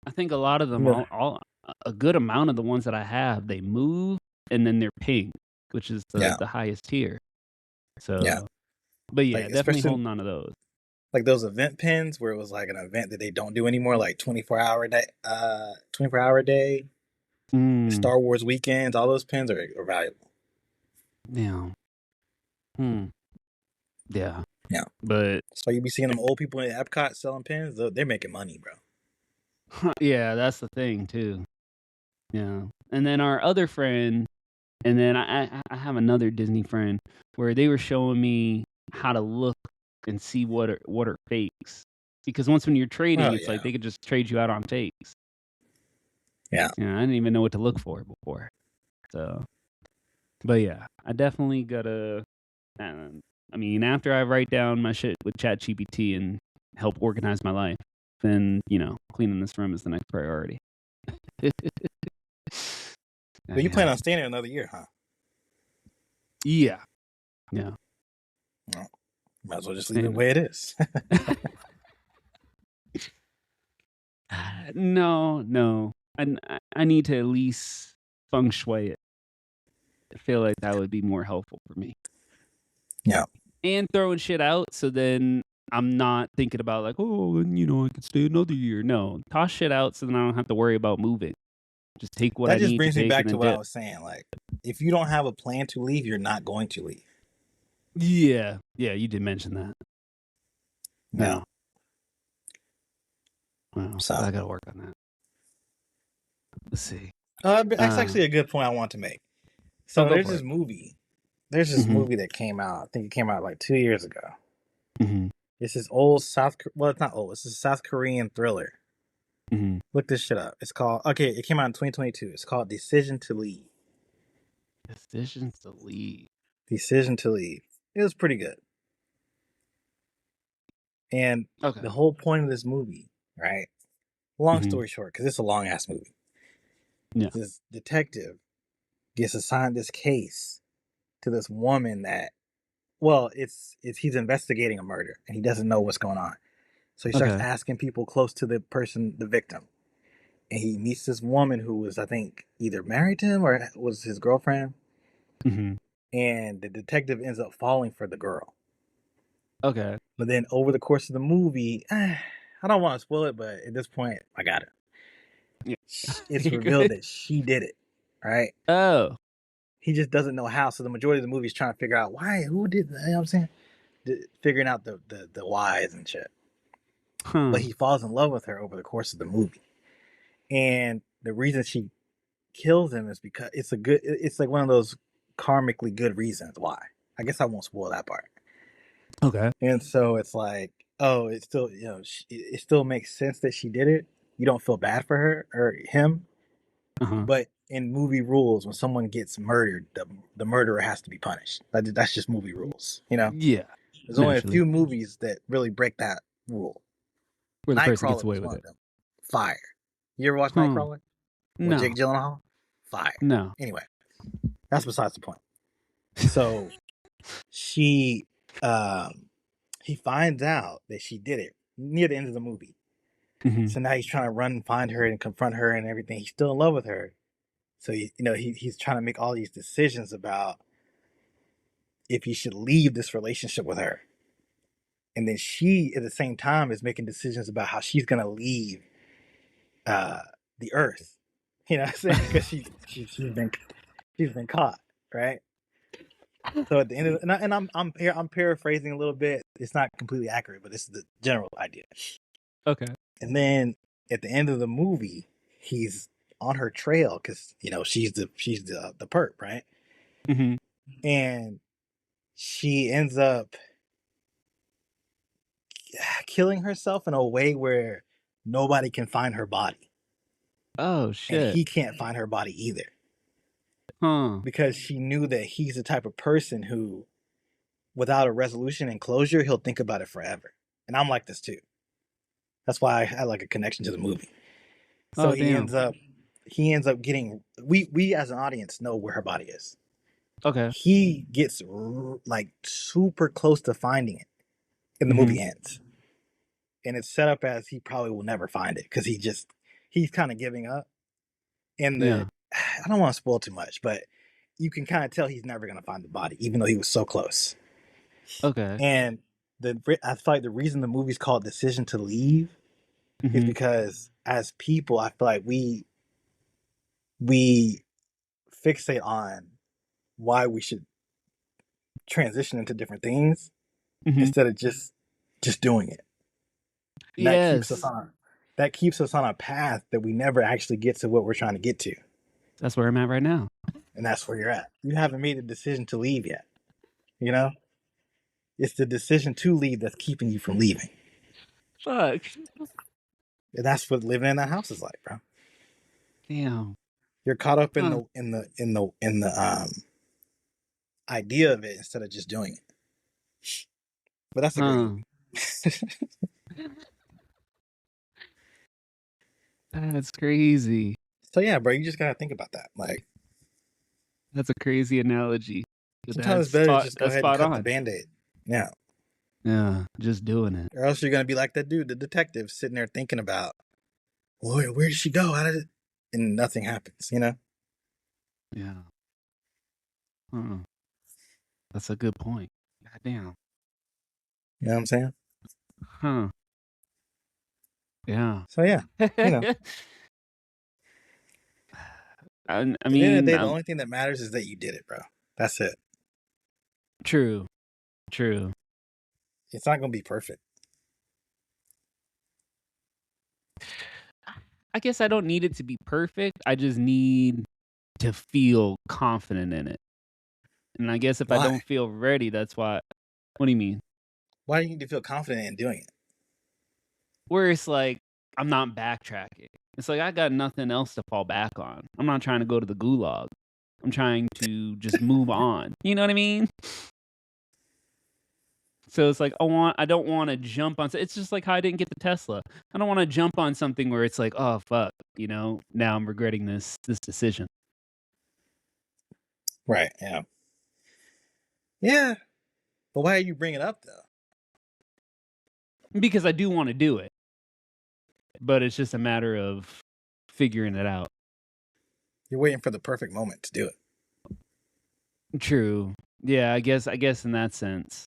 [SPEAKER 1] I think a lot of them,
[SPEAKER 2] Yeah.
[SPEAKER 1] all a good amount of the ones that I have, they move and then they're pink, which is
[SPEAKER 2] Yeah.
[SPEAKER 1] the highest tier.
[SPEAKER 2] Yeah.
[SPEAKER 1] So, but yeah,
[SPEAKER 2] Like
[SPEAKER 1] definitely
[SPEAKER 2] especially
[SPEAKER 1] holding on to those.
[SPEAKER 2] like those event pins where it was like an event that they don't do anymore, like 24 hour a day,
[SPEAKER 1] Mm,
[SPEAKER 2] Star Wars weekends. All those pins are valuable.
[SPEAKER 1] yeah. Hmm. Yeah.
[SPEAKER 2] Yeah.
[SPEAKER 1] But
[SPEAKER 2] So you be seeing them old people in Epcot selling pins. They're making money, bro.
[SPEAKER 1] yeah, that's the thing too. Yeah. And then our other friend, and then I have another Disney friend where they were showing me how to look and see what are fakes. Because once when you're trading,
[SPEAKER 2] Oh
[SPEAKER 1] it's like
[SPEAKER 2] yeah.
[SPEAKER 1] they could just trade you out on fakes.
[SPEAKER 2] Yeah.
[SPEAKER 1] I didn't even know what to look for before. So, but yeah, I definitely gotta. Um, I mean, after I write down my shit with ChatGPT and help organize my life, then cleaning this room is the next priority.
[SPEAKER 2] But you plan
[SPEAKER 1] Yeah,
[SPEAKER 2] on staying there another year, huh?
[SPEAKER 1] yeah, yeah.
[SPEAKER 2] Well, might as well just leave it the
[SPEAKER 1] Staying.
[SPEAKER 2] way it is.
[SPEAKER 1] No, no. I need to at least feng shui it. I feel like that would be more helpful for me.
[SPEAKER 2] Yeah.
[SPEAKER 1] And throwing shit out, so then I'm not thinking about like, oh, I could stay another year. No, toss shit out, so then I don't have to worry about moving. Just take what I
[SPEAKER 2] That just
[SPEAKER 1] need to
[SPEAKER 2] brings me
[SPEAKER 1] take
[SPEAKER 2] back
[SPEAKER 1] and
[SPEAKER 2] to
[SPEAKER 1] then
[SPEAKER 2] what I
[SPEAKER 1] dip.
[SPEAKER 2] was saying. Like, if you don't have a plan to leave, you're not going to leave.
[SPEAKER 1] Yeah, yeah, you did mention that.
[SPEAKER 2] Yeah.
[SPEAKER 1] No, well,
[SPEAKER 2] So
[SPEAKER 1] I gotta work on that. Let's see.
[SPEAKER 2] that's actually a good point I want to make.
[SPEAKER 1] Oh,
[SPEAKER 2] So
[SPEAKER 1] go
[SPEAKER 2] there's
[SPEAKER 1] for
[SPEAKER 2] this
[SPEAKER 1] it.
[SPEAKER 2] movie. There's this
[SPEAKER 1] Mm-hmm.
[SPEAKER 2] movie that came out. I think it came out like 2 years ago.
[SPEAKER 1] Mm-hmm.
[SPEAKER 2] It's this old well, it's not old. It's a South Korean thriller.
[SPEAKER 1] Mm-hmm.
[SPEAKER 2] Look this shit up. It's called. Okay, it came out in 2022. It's called Decision to Leave.
[SPEAKER 1] Decisions to leave.
[SPEAKER 2] Decision to Leave. It was pretty good. And
[SPEAKER 1] Okay.
[SPEAKER 2] the whole point of this movie, right? Long
[SPEAKER 1] Mm-hmm.
[SPEAKER 2] story short, because it's a long ass movie.
[SPEAKER 1] Yeah.
[SPEAKER 2] This detective gets assigned this case to this woman that, well, it's he's investigating a murder and he doesn't know what's going on. So he starts
[SPEAKER 1] Okay.
[SPEAKER 2] asking people close to the person, the victim, and he meets this woman who was, I think, either married to him or was his girlfriend.
[SPEAKER 1] Mhm.
[SPEAKER 2] And the detective ends up falling for the girl.
[SPEAKER 1] Okay.
[SPEAKER 2] But then over the course of the movie, I don't want to spoil it, but at this point, I got it.
[SPEAKER 1] Yeah.
[SPEAKER 2] It's
[SPEAKER 1] You're
[SPEAKER 2] revealed
[SPEAKER 1] good.
[SPEAKER 2] that she did it, right?
[SPEAKER 1] Oh.
[SPEAKER 2] He just doesn't know how. So the majority of the movie is trying to figure out why, who did that. You know what I'm saying? Figuring out the whys and shit. But
[SPEAKER 1] Huh.
[SPEAKER 2] he falls in love with her over the course of the movie. And the reason she kills him is because it's like one of those karmically good reasons why. I guess I won't spoil that part.
[SPEAKER 1] Okay.
[SPEAKER 2] And so it's like, oh, it's still, it still makes sense that she did it. You don't feel bad for her or him.
[SPEAKER 1] Uh-huh.
[SPEAKER 2] But in movie rules, when someone gets murdered, the murderer has to be punished. That's just movie rules.
[SPEAKER 1] Yeah.
[SPEAKER 2] There's only a
[SPEAKER 1] Naturally.
[SPEAKER 2] few movies that really break that rule.
[SPEAKER 1] Where the person gets
[SPEAKER 2] Nightcrawler
[SPEAKER 1] away
[SPEAKER 2] was
[SPEAKER 1] with
[SPEAKER 2] one
[SPEAKER 1] it.
[SPEAKER 2] of them. Fire. You ever watch
[SPEAKER 1] Huh.
[SPEAKER 2] Nightcrawler with
[SPEAKER 1] No.
[SPEAKER 2] Jake Gyllenhaal? Fire.
[SPEAKER 1] No.
[SPEAKER 2] Anyway, that's besides the point. So she, he finds out that she did it near the end of the movie.
[SPEAKER 1] Mhm.
[SPEAKER 2] So now he's trying to run and find her and confront her and everything. He's still in love with her. So he's trying to make all these decisions about if he should leave this relationship with her. And then she, at the same time, is making decisions about how she's gonna leave uh, the earth. You know what I'm saying? Because she's been caught, right? So at the end of and I'm paraphrasing a little bit. It's not completely accurate, but this is the general idea.
[SPEAKER 1] Okay.
[SPEAKER 2] And then at the end of the movie, he's on her trail because she's the perp, right?
[SPEAKER 1] Mhm.
[SPEAKER 2] And she ends up killing herself in a way where nobody can find her body,
[SPEAKER 1] Oh
[SPEAKER 2] and
[SPEAKER 1] shit.
[SPEAKER 2] he can't find her body either
[SPEAKER 1] Huh.
[SPEAKER 2] because she knew that he's the type of person who, without a resolution and closure, he'll think about it forever. And I'm like this too. That's why I had like a connection to the movie. So
[SPEAKER 1] Oh
[SPEAKER 2] he
[SPEAKER 1] damn.
[SPEAKER 2] ends up getting, we as an audience know where her body is.
[SPEAKER 1] Okay.
[SPEAKER 2] He gets like super close to finding it, and the
[SPEAKER 1] Mhm.
[SPEAKER 2] movie ends. And it's set up as he probably will never find it because he's kind of giving up. And
[SPEAKER 1] Yeah.
[SPEAKER 2] I don't want to spoil too much, but you can kind of tell he's never going to find the body, even though he was so close.
[SPEAKER 1] Okay.
[SPEAKER 2] And I feel like the reason the movie's called Decision to Leave is
[SPEAKER 1] Mhm.
[SPEAKER 2] because as people, I feel like we fixate on why we should transition into different things
[SPEAKER 1] Mhm.
[SPEAKER 2] instead of just doing it. And
[SPEAKER 1] Yes.
[SPEAKER 2] that keeps us on a path that we never actually get to what we're trying to get to.
[SPEAKER 1] That's where I'm at right now.
[SPEAKER 2] And that's where you're at. You haven't made a decision to leave yet. You know? It's the decision to leave that's keeping you from leaving.
[SPEAKER 1] Fuck.
[SPEAKER 2] And that's what living in that house is like, bro.
[SPEAKER 1] Damn.
[SPEAKER 2] You're caught up in
[SPEAKER 1] Huh.
[SPEAKER 2] the idea of it instead of just doing it. But that's a great
[SPEAKER 1] Huh.
[SPEAKER 2] movie.
[SPEAKER 1] That's crazy.
[SPEAKER 2] So yeah, bro, you just gotta think about that. Like
[SPEAKER 1] That's a crazy analogy. But
[SPEAKER 2] sometimes it's better to just go
[SPEAKER 1] that's
[SPEAKER 2] ahead and
[SPEAKER 1] spot
[SPEAKER 2] cut the
[SPEAKER 1] on.
[SPEAKER 2] band-aid. Yeah.
[SPEAKER 1] Yeah. Just doing it.
[SPEAKER 2] Or else you're gonna be like that dude, the detective, sitting there thinking about, where did she go? How did it? And nothing happens, you know?
[SPEAKER 1] Yeah. Huh. That's a good point. God damn.
[SPEAKER 2] You know what I'm saying?
[SPEAKER 1] Huh. Yeah.
[SPEAKER 2] So yeah, you know.
[SPEAKER 1] I
[SPEAKER 2] At the end of the
[SPEAKER 1] mean,
[SPEAKER 2] day, the only thing that matters is that you did it, bro. That's it.
[SPEAKER 1] true. True.
[SPEAKER 2] It's not gonna be perfect.
[SPEAKER 1] I guess I don't need it to be perfect. I just need to feel confident in it. And I guess if I
[SPEAKER 2] Why?
[SPEAKER 1] don't feel ready, that's why. What do you mean?
[SPEAKER 2] Why do you need to feel confident in doing it?
[SPEAKER 1] Where it's like I'm not backtracking. It's like I got nothing else to fall back on. I'm not trying to go to the gulag. I'm trying to just move on. You know what I mean? So it's like I don't want to jump on. It's just like how I didn't get the Tesla. I don't want to jump on something where it's like, oh fuck, now I'm regretting this decision.
[SPEAKER 2] Right. Yeah. Yeah, but why are you bringing it up though?
[SPEAKER 1] Because I do want to do it, but it's just a matter of figuring it out.
[SPEAKER 2] You're waiting for the perfect moment to do it.
[SPEAKER 1] True. Yeah, I guess in that sense,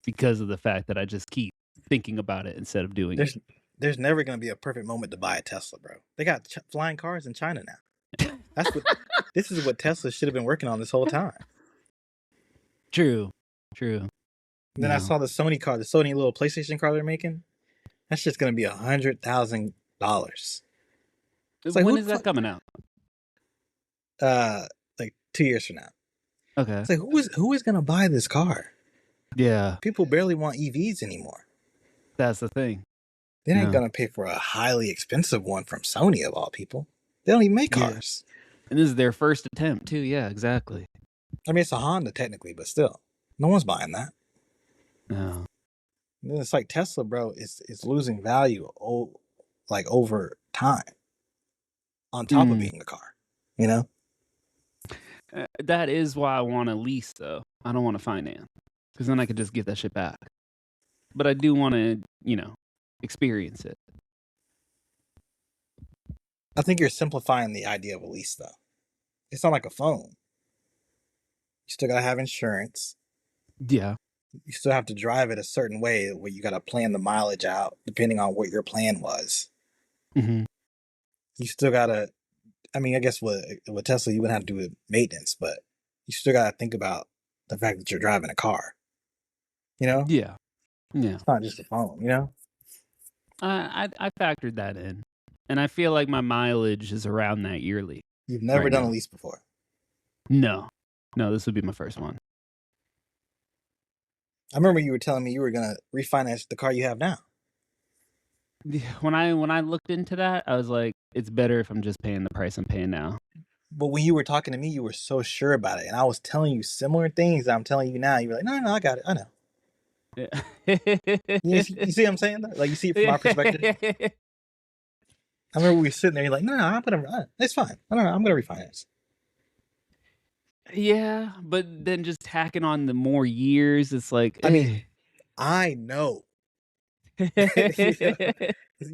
[SPEAKER 1] because of the fact that I just keep thinking about it instead of doing it.
[SPEAKER 2] There's never going to be a perfect moment to buy a Tesla, bro. They got flying cars in China now. This is what Tesla should have been working on this whole time.
[SPEAKER 1] True.
[SPEAKER 2] And then I saw the Sony car, the Sony little PlayStation car they're making. That's just going to be $100,000.
[SPEAKER 1] When is that coming out?
[SPEAKER 2] Like 2 years from now.
[SPEAKER 1] Okay.
[SPEAKER 2] It's like who is going to buy this car?
[SPEAKER 1] Yeah.
[SPEAKER 2] People barely want EVs anymore.
[SPEAKER 1] That's the thing.
[SPEAKER 2] They ain't going to pay for a highly expensive one from Sony of all people. They don't even make cars.
[SPEAKER 1] And this is their first attempt too. Yeah, exactly.
[SPEAKER 2] I mean, it's a Honda technically, but still, no one's buying that.
[SPEAKER 1] No.
[SPEAKER 2] And then it's like Tesla, bro, is losing value over time on top of being a car, you know?
[SPEAKER 1] That is why I want to lease, though. I don't want to finance, because then I could just get that shit back. But I do want to, experience it.
[SPEAKER 2] I think you're simplifying the idea of a lease, though. It's not like a phone. You still gotta have insurance.
[SPEAKER 1] Yeah.
[SPEAKER 2] You still have to drive it a certain way where you gotta plan the mileage out depending on what your plan was.
[SPEAKER 1] Mm-hmm.
[SPEAKER 2] You still gotta. I mean, I guess with Tesla, you wouldn't have to do maintenance, but you still gotta think about the fact that you're driving a car. You know?
[SPEAKER 1] Yeah.
[SPEAKER 2] It's not just a phone. You know?
[SPEAKER 1] I factored that in, and I feel like my mileage is around that yearly.
[SPEAKER 2] You've never done a lease before?
[SPEAKER 1] No, this would be my first one.
[SPEAKER 2] I remember you were telling me you were gonna refinance the car you have now.
[SPEAKER 1] When I looked into that, I was like, it's better if I'm just paying the price I'm paying now.
[SPEAKER 2] But when you were talking to me, you were so sure about it, and I was telling you similar things that I'm telling you now. You were like, no, I got it. I know. Yeah. you see what I'm saying? Like, you see it from our perspective. I remember we were sitting there. You're like, no, I'm gonna. It's fine. I don't know. I'm gonna refinance.
[SPEAKER 1] Yeah, but then just tacking on the more years, it's like.
[SPEAKER 2] I mean, I know. You're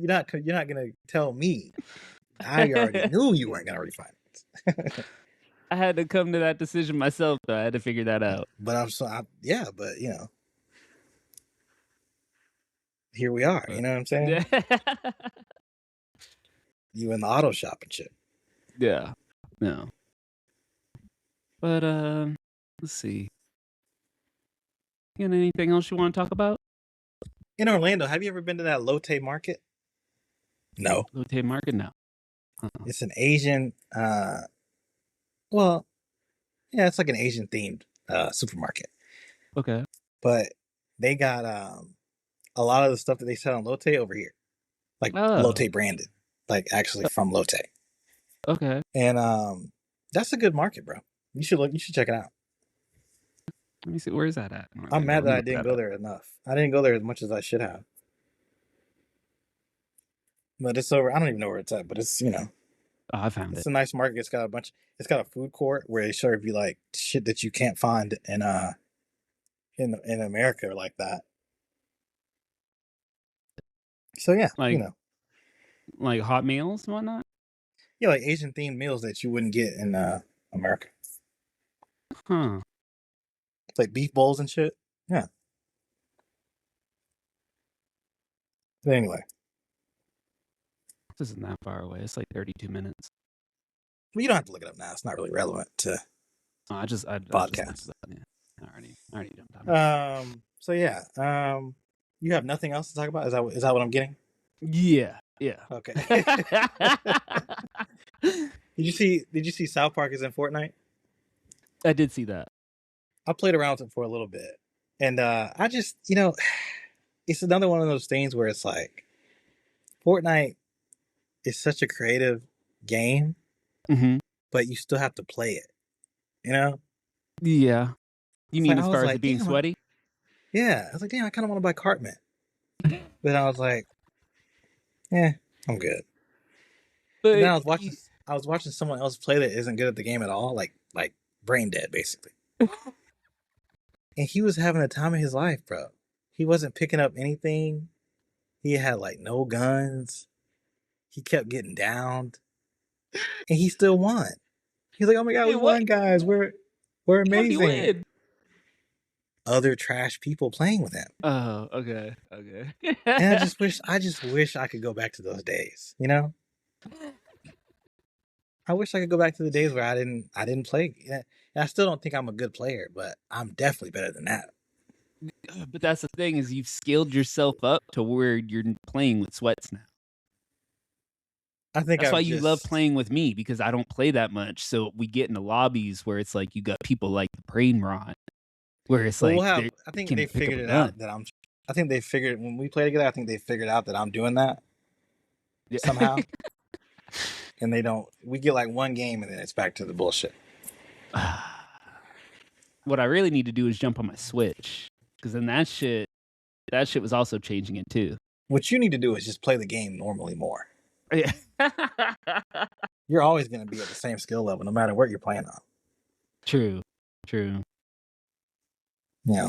[SPEAKER 2] not gonna tell me. I already knew you weren't gonna refinance.
[SPEAKER 1] I had to come to that decision myself, though. I had to figure that out.
[SPEAKER 2] But but here we are. You know what I'm saying? You in the auto shop and shit.
[SPEAKER 1] Yeah. No. But let's see. You got anything else you want to talk about?
[SPEAKER 2] In Orlando, have you ever been to that Lotte Market? No.
[SPEAKER 1] Lotte Market? No.
[SPEAKER 2] It's an Asian. Well, yeah, it's like an Asian themed supermarket.
[SPEAKER 1] Okay.
[SPEAKER 2] But they got a lot of the stuff that they sell on Lotte over here, like Lotte branded, like actually from Lotte.
[SPEAKER 1] Okay.
[SPEAKER 2] And that's a good market, bro. You should check it out.
[SPEAKER 1] Let me see. Where is that at?
[SPEAKER 2] I'm mad that I didn't go there enough. I didn't go there as much as I should have. But it's over. I don't even know where it's at, but it's
[SPEAKER 1] Oh, I found it.
[SPEAKER 2] It's a nice market. It's got a food court where they serve you like shit that you can't find in America like that. So yeah,
[SPEAKER 1] like hot meals and whatnot.
[SPEAKER 2] Yeah, like Asian themed meals that you wouldn't get in America.
[SPEAKER 1] Huh.
[SPEAKER 2] It's like beef bowls and shit. Yeah. But anyway,
[SPEAKER 1] this isn't that far away. It's like 32 minutes.
[SPEAKER 2] Well, you don't have to look it up now. It's not really relevant to
[SPEAKER 1] I
[SPEAKER 2] podcast.
[SPEAKER 1] Yeah. I already jumped on it.
[SPEAKER 2] So yeah. You have nothing else to talk about? Is that what I'm getting?
[SPEAKER 1] Yeah.
[SPEAKER 2] Okay. Did you see South Park is in Fortnite?
[SPEAKER 1] I did see that.
[SPEAKER 2] I played around with it for a little bit. And I just, it's another one of those things where it's like Fortnite is such a creative game, but you still have to play it. You know?
[SPEAKER 1] Yeah. You mean as far as it being sweaty?
[SPEAKER 2] Yeah. I was like, damn, I kind of want to buy Cartman. But I was like, I'm good. But then I was watching someone else play that isn't good at the game at all, like brain dead, basically. and he was having the time of his life, bro. He wasn't picking up anything. He had like no guns. He kept getting downed, and he still won. He's like, "Oh my god, we
[SPEAKER 1] Wait, what?
[SPEAKER 2] won, guys! We're
[SPEAKER 1] How did you
[SPEAKER 2] amazing."
[SPEAKER 1] win?
[SPEAKER 2] Other trash people playing with him,
[SPEAKER 1] Oh, okay, okay.
[SPEAKER 2] and I just wish I could go back to those days. You know, I wish I could go back to the days where I didn't play. Yeah, I still don't think I'm a good player, but I'm definitely better than that.
[SPEAKER 1] But that's the thing is you've skilled yourself up to where you're playing with sweats now.
[SPEAKER 2] I think
[SPEAKER 1] That's why
[SPEAKER 2] I've
[SPEAKER 1] you love
[SPEAKER 2] just
[SPEAKER 1] playing with me because I don't play that much. So we get into lobbies where it's like you got people like the brain rot, where it's
[SPEAKER 2] well,
[SPEAKER 1] like
[SPEAKER 2] we'll have.
[SPEAKER 1] they
[SPEAKER 2] I think
[SPEAKER 1] can't
[SPEAKER 2] they
[SPEAKER 1] even pick up
[SPEAKER 2] figured
[SPEAKER 1] a
[SPEAKER 2] it
[SPEAKER 1] gun.
[SPEAKER 2] out that I'm. I think they figured when we play together. I think they figured out that I'm doing that
[SPEAKER 1] Yeah.
[SPEAKER 2] somehow, and they don't. We get like one game, and then it's back to the bullshit.
[SPEAKER 1] What I really need to do is jump on my Switch because then that shit was also changing it too.
[SPEAKER 2] What you need to do is just play the game normally more.
[SPEAKER 1] Yeah.
[SPEAKER 2] You're always going to be at the same skill level, no matter what you're playing on.
[SPEAKER 1] True, true.
[SPEAKER 2] Yeah,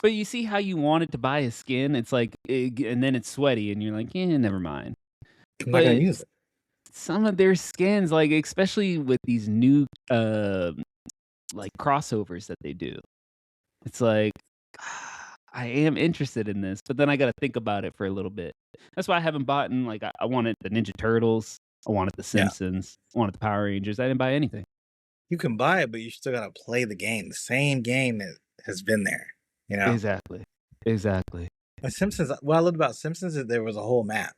[SPEAKER 1] But you see how you wanted to buy a skin? It's like, and then it's sweaty, and you're like, yeah, never mind.
[SPEAKER 2] I'm not going
[SPEAKER 1] But
[SPEAKER 2] to use it.
[SPEAKER 1] some of their skins, like especially with these new like crossovers that they do, it's like I am interested in this, but then I got to think about it for a little bit. That's why I haven't bought in. Like I wanted the Ninja Turtles, I wanted the
[SPEAKER 2] Yeah,
[SPEAKER 1] Simpsons, I wanted the Power Rangers. I didn't buy anything.
[SPEAKER 2] you can buy it, but you still got to play the game, the same game that has been there. You know,
[SPEAKER 1] Exactly, exactly.
[SPEAKER 2] and Simpsons. What I loved about Simpsons is there was a whole map.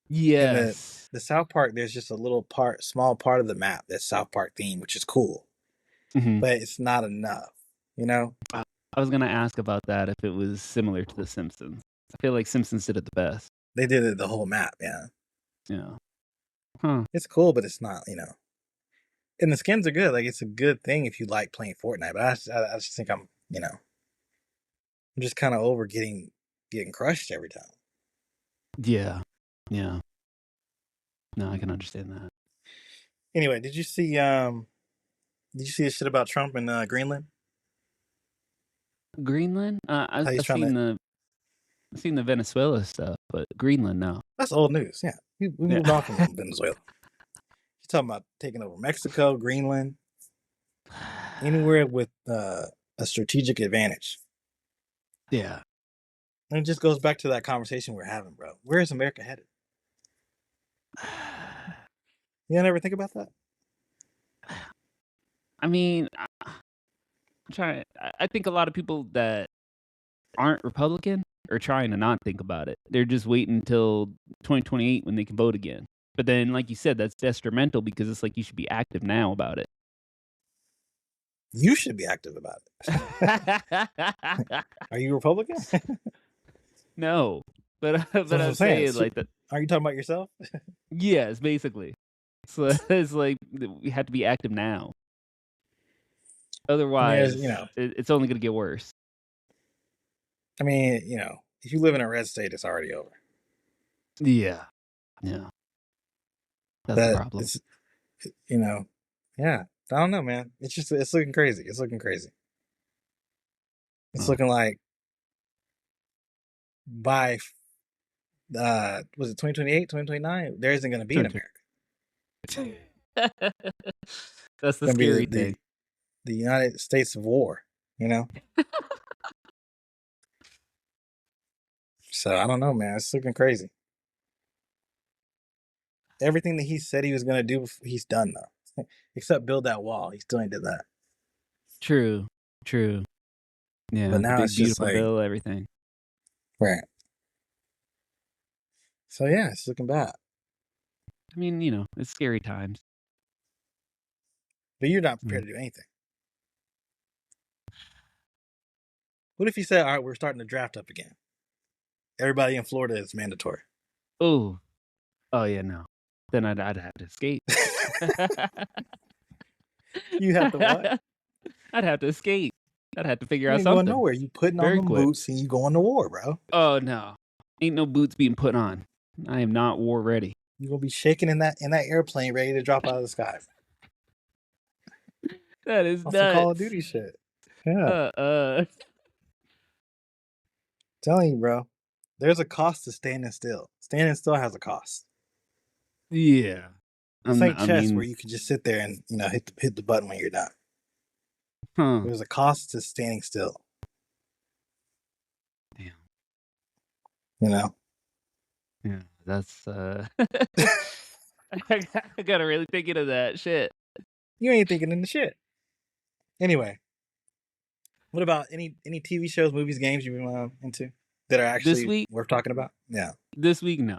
[SPEAKER 2] In
[SPEAKER 1] Yes.
[SPEAKER 2] the South Park, there's just a little part, small part of the map that's South Park theme, which is cool,
[SPEAKER 1] Hmm.
[SPEAKER 2] but it's not enough. You know,
[SPEAKER 1] I was gonna ask about that if it was similar to the Simpsons. I feel like Simpsons did it the best.
[SPEAKER 2] they did it the whole map. Yeah,
[SPEAKER 1] Yeah. Huh.
[SPEAKER 2] it's cool, but it's not. You know, and the skins are good. Like it's a good thing if you like playing Fortnite. But I just think I'm just kind of over getting crushed every time.
[SPEAKER 1] Yeah. Yeah. No, I can understand that.
[SPEAKER 2] Anyway, did you see the shit about Trump and Greenland?
[SPEAKER 1] Greenland?
[SPEAKER 2] How he's
[SPEAKER 1] I've
[SPEAKER 2] trying to.
[SPEAKER 1] seen the Venezuela stuff, but Greenland, no.
[SPEAKER 2] That's old news. Yeah, we moved
[SPEAKER 1] Yeah.
[SPEAKER 2] on from Venezuela. He's talking about taking over Mexico, Greenland, anywhere with a strategic advantage.
[SPEAKER 1] Yeah.
[SPEAKER 2] And it just goes back to that conversation we're having, bro. Where is America headed? You never think about that?
[SPEAKER 1] I mean, I'm trying. I think a lot of people that aren't Republican are trying to not think about it. They're just waiting until 2028 when they can vote again. But then, like you said, that's detrimental because it's like you should be active now about it.
[SPEAKER 2] You should be active about it. Are you Republican?
[SPEAKER 1] No, but
[SPEAKER 2] That's what I'm
[SPEAKER 1] I'm
[SPEAKER 2] saying.
[SPEAKER 1] saying like that.
[SPEAKER 2] Are you talking about yourself?
[SPEAKER 1] Yes, basically. So it's like we have to be active now.
[SPEAKER 2] I mean,
[SPEAKER 1] Otherwise, it's only going to get worse.
[SPEAKER 2] if you live in a red state, it's already over.
[SPEAKER 1] Yeah, yeah, that's the
[SPEAKER 2] But
[SPEAKER 1] problem.
[SPEAKER 2] it's, yeah. I don't know, man. It's looking crazy. It's looking crazy. It's
[SPEAKER 1] Oh,
[SPEAKER 2] looking like by was it 2028, 2029? There isn't going to be an America.
[SPEAKER 1] that's
[SPEAKER 2] It's
[SPEAKER 1] the
[SPEAKER 2] going to be
[SPEAKER 1] scary thing.
[SPEAKER 2] the United States of war. You know. So I don't know, man. It's looking crazy. Everything that he said he was going to do, he's done though. Except build that wall. He still ain't did that.
[SPEAKER 1] True, true.
[SPEAKER 2] But
[SPEAKER 1] Yeah, the
[SPEAKER 2] now
[SPEAKER 1] big
[SPEAKER 2] it's just
[SPEAKER 1] beautiful
[SPEAKER 2] like,
[SPEAKER 1] bill, everything.
[SPEAKER 2] right. So yeah, it's looking bad.
[SPEAKER 1] I mean, it's scary times.
[SPEAKER 2] But you're not
[SPEAKER 1] Mm.
[SPEAKER 2] prepared to do anything. What if you said, all right, we're starting to draft up again? Everybody in Florida is mandatory.
[SPEAKER 1] Oh, oh yeah, no. Then I'd have to escape.
[SPEAKER 2] You have to what?
[SPEAKER 1] I'd have to escape. I'd have to figure
[SPEAKER 2] You
[SPEAKER 1] out
[SPEAKER 2] ain't going
[SPEAKER 1] something
[SPEAKER 2] nowhere. You putting on
[SPEAKER 1] very
[SPEAKER 2] them
[SPEAKER 1] quick.
[SPEAKER 2] boots and you going to war, bro.
[SPEAKER 1] Oh no, ain't no boots being put on. I am not war ready.
[SPEAKER 2] You're gonna be shaking in that airplane ready to drop out of the sky.
[SPEAKER 1] That is
[SPEAKER 2] On some Call of
[SPEAKER 1] nuts.
[SPEAKER 2] Duty shit. Yeah.
[SPEAKER 1] Uh.
[SPEAKER 2] Telling you, bro. There's a cost to standing still. Standing still has a cost.
[SPEAKER 1] Yeah.
[SPEAKER 2] This ain't
[SPEAKER 1] I
[SPEAKER 2] chess where
[SPEAKER 1] mean,
[SPEAKER 2] you can just sit there and hit the button when you're done.
[SPEAKER 1] huh.
[SPEAKER 2] There's a cost to standing still.
[SPEAKER 1] Damn.
[SPEAKER 2] You know.
[SPEAKER 1] Yeah. That's I gotta really think into that shit.
[SPEAKER 2] You ain't thinking in the shit. Anyway, what about any TV shows, movies, games you've been into that are
[SPEAKER 1] This
[SPEAKER 2] actually
[SPEAKER 1] week,
[SPEAKER 2] worth talking about? Yeah.
[SPEAKER 1] no.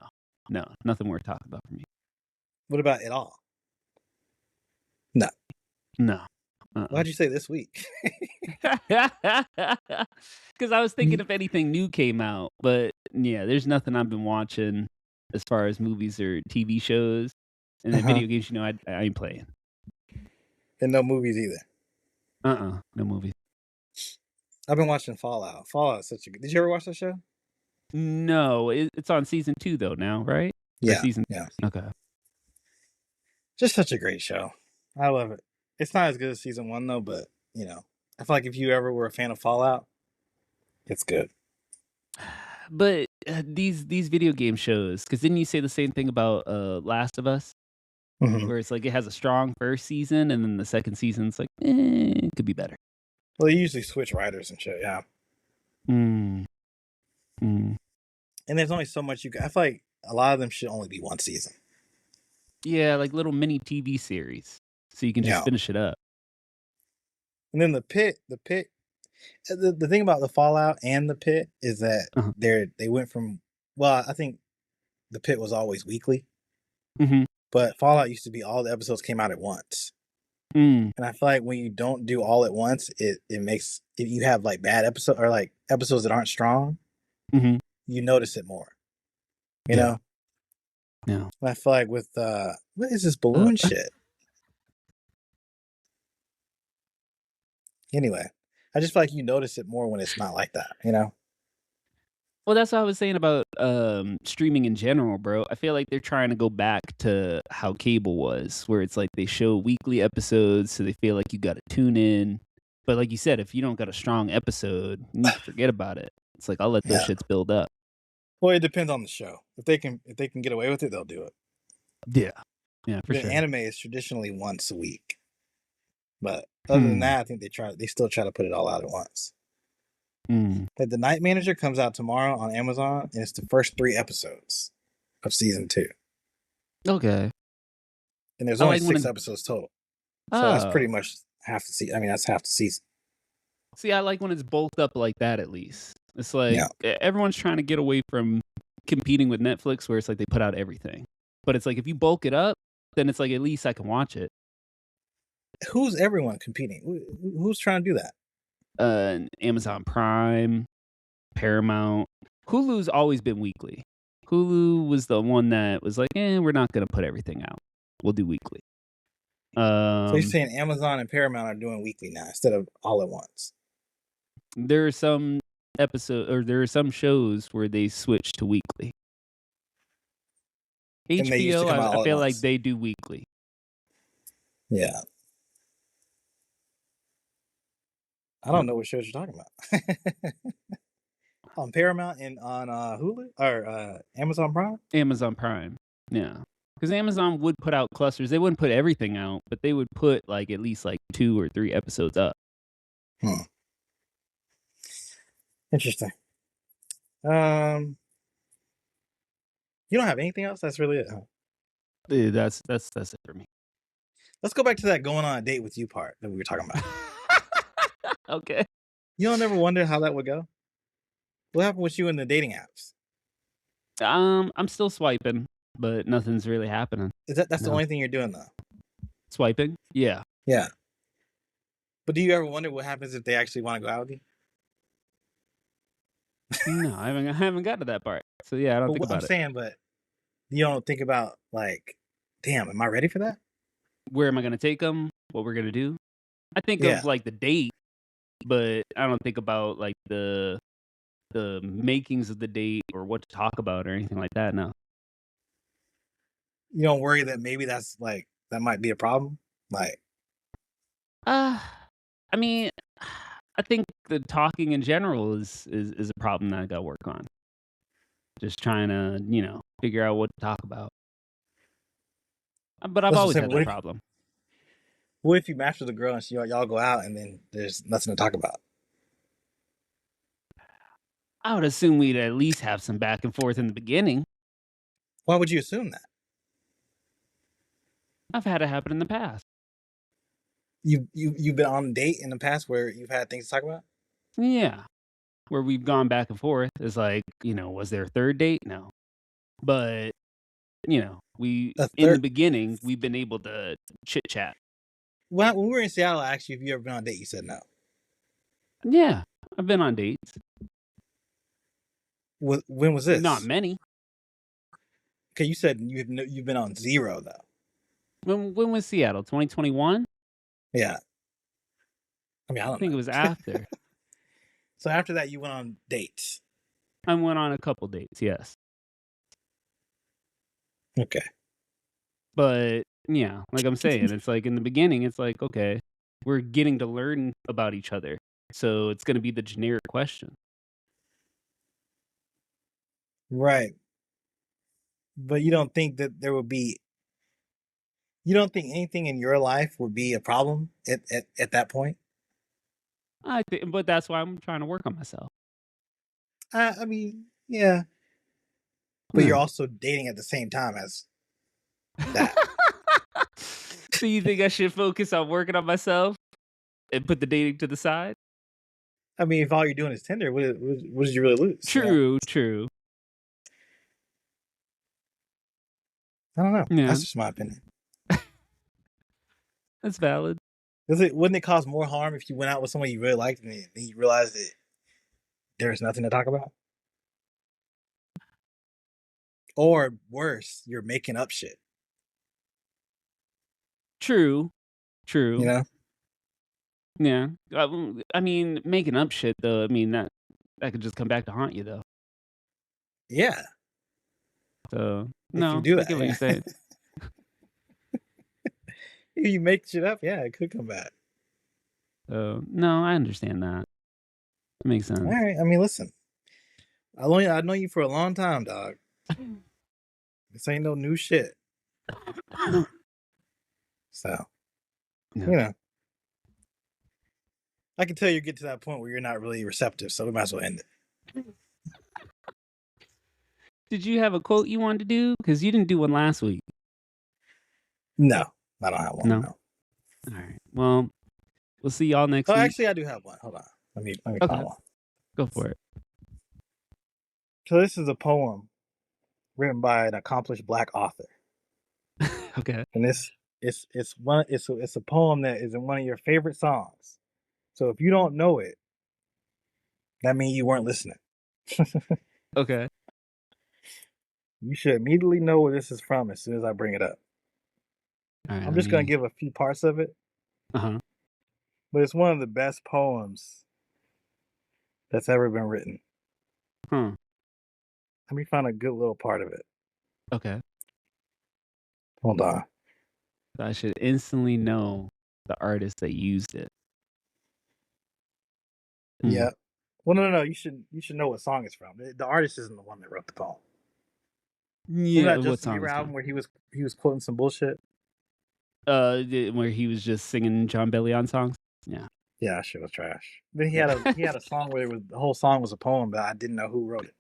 [SPEAKER 1] No, nothing worth talking about for me.
[SPEAKER 2] What about it all? No.
[SPEAKER 1] No.
[SPEAKER 2] Why'd you say this week?
[SPEAKER 1] Because I was thinking if anything new came out, but yeah, there's nothing I've been watching as far as movies or TV shows, and then
[SPEAKER 2] Uh-huh.
[SPEAKER 1] video games. I ain't playing.
[SPEAKER 2] And no movies either.
[SPEAKER 1] No movies.
[SPEAKER 2] I've been watching Fallout. Fallout's such a good. Did you ever watch that show?
[SPEAKER 1] No, it's on season 2 though now, right? Or
[SPEAKER 2] Yeah.
[SPEAKER 1] season?
[SPEAKER 2] Yeah.
[SPEAKER 1] Okay.
[SPEAKER 2] Just such a great show. I love it. It's not as good as season 1 though, but I feel like if you ever were a fan of Fallout, it's good.
[SPEAKER 1] But these video game shows, because didn't you say the same thing about Last of Us,
[SPEAKER 2] Mm-hmm.
[SPEAKER 1] where it's like it has a strong first season, and then the second season's like, it could be better.
[SPEAKER 2] Well, they usually switch writers and shit. Yeah.
[SPEAKER 1] Mm. Mm.
[SPEAKER 2] And there's only so much you can. I feel like a lot of them should only be one season.
[SPEAKER 1] Yeah, like little mini TV series, so you can just
[SPEAKER 2] Yeah.
[SPEAKER 1] finish it up.
[SPEAKER 2] And then the pit. The thing about the Fallout and the pit is that
[SPEAKER 1] Uh-huh.
[SPEAKER 2] they went from. Well, I think the pit was always weekly,
[SPEAKER 1] Mm-hmm.
[SPEAKER 2] but Fallout used to be all the episodes came out at once.
[SPEAKER 1] Mm.
[SPEAKER 2] And I feel like when you don't do all at once, it makes if you have like bad episodes or like episodes that aren't strong,
[SPEAKER 1] Mm-hmm.
[SPEAKER 2] you notice it more. You
[SPEAKER 1] Yeah.
[SPEAKER 2] know?
[SPEAKER 1] Yeah.
[SPEAKER 2] I feel like with what is this balloon shit? Anyway, I just feel like you notice it more when it's not like that, you know?
[SPEAKER 1] Well, that's what I was saying about streaming in general, bro. I feel like they're trying to go back to how cable was, where it's like they show weekly episodes, so they feel like you got to tune in. But like you said, if you don't got a strong episode, you need to forget about it. It's like I'll let those
[SPEAKER 2] Yeah.
[SPEAKER 1] shits build up.
[SPEAKER 2] Well, it depends on the show. If they can get away with it, they'll do it.
[SPEAKER 1] Yeah, yeah, for
[SPEAKER 2] The
[SPEAKER 1] sure.
[SPEAKER 2] anime is traditionally once a week. But other than that, I think they still try to put it all out at once. Like The Night Manager comes out tomorrow on Amazon, and it's the first 3 episodes of season 2.
[SPEAKER 1] Okay.
[SPEAKER 2] And there's
[SPEAKER 1] I
[SPEAKER 2] only
[SPEAKER 1] like when
[SPEAKER 2] 6 episodes total. So that's pretty much half the season. I mean, that's half the season.
[SPEAKER 1] See, I like when it's bulked up like that at least. It's like everyone's trying to get away from competing with Netflix where it's like they put out everything. But it's like if you bulk it up, then it's like at least I can watch it.
[SPEAKER 2] Who's everyone competing? Who's trying to do that?
[SPEAKER 1] Amazon Prime, Paramount. Hulu's always been weekly. Hulu was the one that was like, we're not going to put everything out. We'll do weekly.
[SPEAKER 2] So you're saying Amazon and Paramount are doing weekly now instead of all at once?
[SPEAKER 1] There are some there are some shows where they switch to weekly.
[SPEAKER 2] And they used to come
[SPEAKER 1] HBO,
[SPEAKER 2] out all
[SPEAKER 1] I
[SPEAKER 2] at
[SPEAKER 1] feel like
[SPEAKER 2] once.
[SPEAKER 1] they do weekly.
[SPEAKER 2] Yeah. I don't know what shows you're talking about. On Paramount and on Hulu or Amazon Prime?
[SPEAKER 1] Amazon Prime, yeah. Because Amazon would put out clusters. They wouldn't put everything out, but they would put like at least like 2 or 3 episodes up.
[SPEAKER 2] Interesting. You don't have anything else? That's really it, huh?
[SPEAKER 1] Yeah, that's it for me.
[SPEAKER 2] Let's go back to that going on a date with you part that we were talking about.
[SPEAKER 1] Okay.
[SPEAKER 2] You don't ever wonder how that would go? What happened with you in the dating apps?
[SPEAKER 1] I'm still swiping, but nothing's really happening.
[SPEAKER 2] That's the only thing you're doing though?
[SPEAKER 1] Swiping? Yeah.
[SPEAKER 2] Yeah. But do you ever wonder what happens if they actually want to go out with you?
[SPEAKER 1] No, I haven't got to that part. So yeah, I don't think about it.
[SPEAKER 2] I'm saying, but you don't think about like, damn, am I ready for that?
[SPEAKER 1] Where am I gonna take them? What we're gonna do? I think of like the date, but I don't think about like the makings of the date or what to talk about or anything like that. No.
[SPEAKER 2] You don't worry that maybe that's like that might be a problem? Like
[SPEAKER 1] Uh, I mean, I think the talking in general is a problem that I gotta work on. Just trying to, figure out what to talk about. But I've
[SPEAKER 2] Let's just
[SPEAKER 1] always
[SPEAKER 2] say,
[SPEAKER 1] had that problem.
[SPEAKER 2] what if you match with a girl and y'all go out and then there's nothing to talk about?
[SPEAKER 1] I would assume we'd at least have some back and forth in the beginning.
[SPEAKER 2] Why would you assume that?
[SPEAKER 1] I've had it happen in the past.
[SPEAKER 2] You've been on a date in the past where you've had things to talk about?
[SPEAKER 1] Yeah, where we've gone back and forth. It's like, was there a third date? No. But, we
[SPEAKER 2] A
[SPEAKER 1] in the
[SPEAKER 2] third.
[SPEAKER 1] beginning, we've been able to chit chat.
[SPEAKER 2] When we were in Seattle, I asked you if you ever been on a date. You said no.
[SPEAKER 1] Yeah, I've been on dates.
[SPEAKER 2] When was
[SPEAKER 1] Not
[SPEAKER 2] this?
[SPEAKER 1] many.
[SPEAKER 2] Okay, you said you've been on zero though.
[SPEAKER 1] When was Seattle? 2021?
[SPEAKER 2] Yeah. I mean, I
[SPEAKER 1] I
[SPEAKER 2] don't
[SPEAKER 1] think it
[SPEAKER 2] know.
[SPEAKER 1] was after.
[SPEAKER 2] So after that, you went on dates.
[SPEAKER 1] I went on a couple dates, yes.
[SPEAKER 2] Okay.
[SPEAKER 1] But, yeah, like I'm saying, it's like in the beginning, it's like, okay, we're getting to learn about each other. So it's gonna be the generic question.
[SPEAKER 2] Right. But you don't think that there would be. You don't think anything in your life would be a problem at that point?
[SPEAKER 1] But that's why I'm trying to work on myself.
[SPEAKER 2] I mean, yeah. But you're
[SPEAKER 1] Yeah.
[SPEAKER 2] also dating at the same time as that.
[SPEAKER 1] So you think I should focus on working on myself and put the dating to the side?
[SPEAKER 2] I mean, if all you're doing is Tinder, what did you really lose? You know?
[SPEAKER 1] True, true.
[SPEAKER 2] I don't know.
[SPEAKER 1] Yeah,
[SPEAKER 2] That's just my opinion.
[SPEAKER 1] that's valid.
[SPEAKER 2] Wouldn't it cause more harm if you went out with someone you really liked and then you realized that there's nothing to talk about? Or worse, you're making up shit.
[SPEAKER 1] True,
[SPEAKER 2] You
[SPEAKER 1] true.
[SPEAKER 2] know?
[SPEAKER 1] Yeah. I mean, making up shit though. I mean that could just come back to haunt you though.
[SPEAKER 2] Yeah.
[SPEAKER 1] So
[SPEAKER 2] If you
[SPEAKER 1] no,
[SPEAKER 2] do
[SPEAKER 1] I
[SPEAKER 2] that,
[SPEAKER 1] get what you're
[SPEAKER 2] yeah.
[SPEAKER 1] saying.
[SPEAKER 2] If you make shit up, yeah, it could come back.
[SPEAKER 1] So no, I understand that. That makes
[SPEAKER 2] All
[SPEAKER 1] sense.
[SPEAKER 2] right. I mean, listen. I know you for a long time, dog. This ain't no new shit. So,
[SPEAKER 1] No.
[SPEAKER 2] you know, I can tell you get to that point where you're not really receptive, so we might as well end it.
[SPEAKER 1] Did you have a quote you wanted to do? Because you didn't do one last week.
[SPEAKER 2] No, I don't have one.
[SPEAKER 1] No.
[SPEAKER 2] No.
[SPEAKER 1] All right. Well, we'll see y'all next
[SPEAKER 2] Oh,
[SPEAKER 1] week.
[SPEAKER 2] actually, I do have one. Hold on. Let me
[SPEAKER 1] Okay,
[SPEAKER 2] find one.
[SPEAKER 1] go for it.
[SPEAKER 2] So this is a poem written by an accomplished Black author,
[SPEAKER 1] Okay.
[SPEAKER 2] and it's a poem that is in one of your favorite songs. So if you don't know it, that means you weren't listening.
[SPEAKER 1] Okay.
[SPEAKER 2] You should immediately know where this is from as soon as I bring it up.
[SPEAKER 1] All right.
[SPEAKER 2] I'm
[SPEAKER 1] Let
[SPEAKER 2] just gonna
[SPEAKER 1] me.
[SPEAKER 2] give a few parts of it,
[SPEAKER 1] Uh-huh.
[SPEAKER 2] but it's one of the best poems that's ever been written.
[SPEAKER 1] Huh.
[SPEAKER 2] Let me find a good little part of it.
[SPEAKER 1] Okay.
[SPEAKER 2] Hold on.
[SPEAKER 1] So I should instantly know the artist that used it. Hmm.
[SPEAKER 2] Yeah. Well, no. You should know what song it's from. The artist isn't the one that wrote the poem. Remember
[SPEAKER 1] Yeah.
[SPEAKER 2] that
[SPEAKER 1] What
[SPEAKER 2] Justin
[SPEAKER 1] song
[SPEAKER 2] Bieber
[SPEAKER 1] is
[SPEAKER 2] album
[SPEAKER 1] from?
[SPEAKER 2] where he was quoting some bullshit?
[SPEAKER 1] Where he was just singing John Bellion songs. Yeah.
[SPEAKER 2] Yeah, that shit was trash. Then he had
[SPEAKER 1] Yeah.
[SPEAKER 2] a song where the whole song was a poem, but I didn't know who wrote it,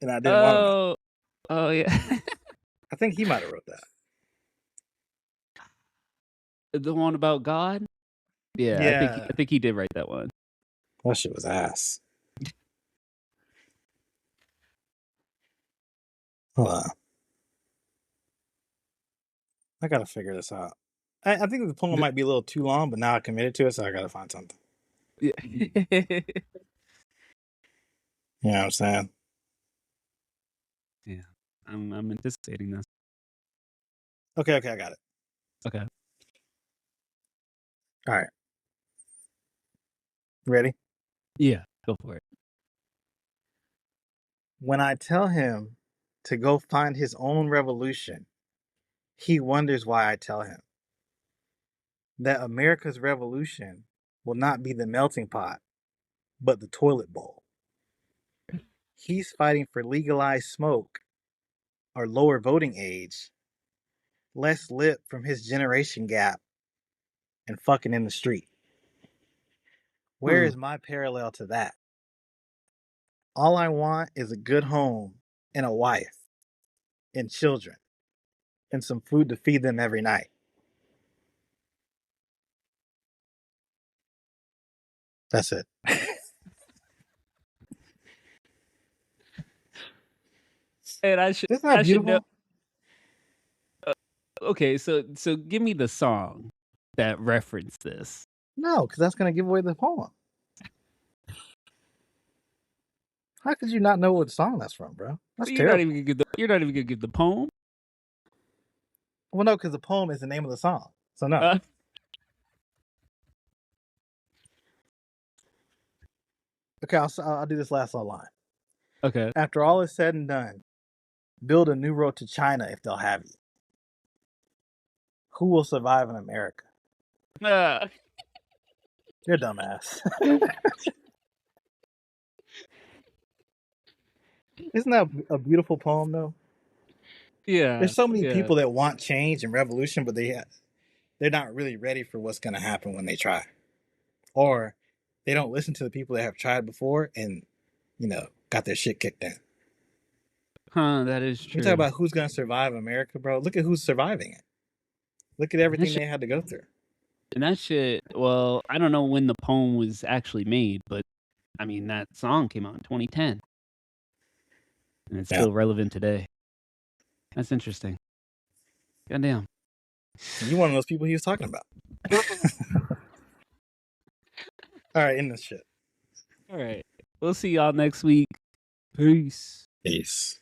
[SPEAKER 2] and I didn't want to know.
[SPEAKER 1] Oh. Oh yeah.
[SPEAKER 2] I think he might have wrote that.
[SPEAKER 1] The one about God. Yeah. I think.
[SPEAKER 2] Yeah,
[SPEAKER 1] I think he did write that one.
[SPEAKER 2] that shit was ass. Hold on, I gotta figure this out. I think the poem might be a little too long, but now I committed to it, so I gotta find something.
[SPEAKER 1] Yeah.
[SPEAKER 2] You know what I'm saying?
[SPEAKER 1] Yeah. I'm anticipating this.
[SPEAKER 2] Okay, I got it.
[SPEAKER 1] Okay.
[SPEAKER 2] All right, ready?
[SPEAKER 1] Yeah. Go for it.
[SPEAKER 2] When I tell him to go find his own revolution, he wonders why I tell him. that America's revolution will not be the melting pot, but the toilet bowl. He's fighting for legalized smoke or lower voting age, less lip from his generation gap, and fucking in the street. Where
[SPEAKER 1] Huh.
[SPEAKER 2] is my parallel to that? All I want is a good home and a wife and children and some food to feed them every night. That's it.
[SPEAKER 1] And
[SPEAKER 2] Isn't that
[SPEAKER 1] I should know.
[SPEAKER 2] beautiful?
[SPEAKER 1] Okay, so give me the song that referenced this.
[SPEAKER 2] No, because that's going to give away the poem. How could you not know what song that's from, bro? That's
[SPEAKER 1] You're not
[SPEAKER 2] terrible.
[SPEAKER 1] even gonna give the you're not even gonna give the poem.
[SPEAKER 2] Well, no, because the poem is the name of the song. So no.
[SPEAKER 1] Uh,
[SPEAKER 2] Okay, I'll do this last little line.
[SPEAKER 1] okay.
[SPEAKER 2] After all is said and done, build a new road to China if they'll have you. Who will survive in America?
[SPEAKER 1] Uh,
[SPEAKER 2] You're a dumbass. Isn't that a beautiful poem, though?
[SPEAKER 1] yeah,
[SPEAKER 2] There's so many
[SPEAKER 1] yeah.
[SPEAKER 2] people that want change and revolution, but they're not really ready for what's going to happen when they try, or they don't listen to the people that have tried before and got their shit kicked in.
[SPEAKER 1] Huh, that is
[SPEAKER 2] You talk
[SPEAKER 1] true.
[SPEAKER 2] about who's going to survive America, bro. Look at who's surviving it. Look at
[SPEAKER 1] And that
[SPEAKER 2] everything
[SPEAKER 1] shit,
[SPEAKER 2] they had to go through.
[SPEAKER 1] and that shit. Well, I don't know when the poem was actually made, but I mean that song came out in 2010, and it's
[SPEAKER 2] Yeah,
[SPEAKER 1] still relevant today. That's interesting. Goddamn.
[SPEAKER 2] you one of those people he was talking about. All right, in this shit.
[SPEAKER 1] All right. We'll see y'all next week. Peace.
[SPEAKER 2] Peace.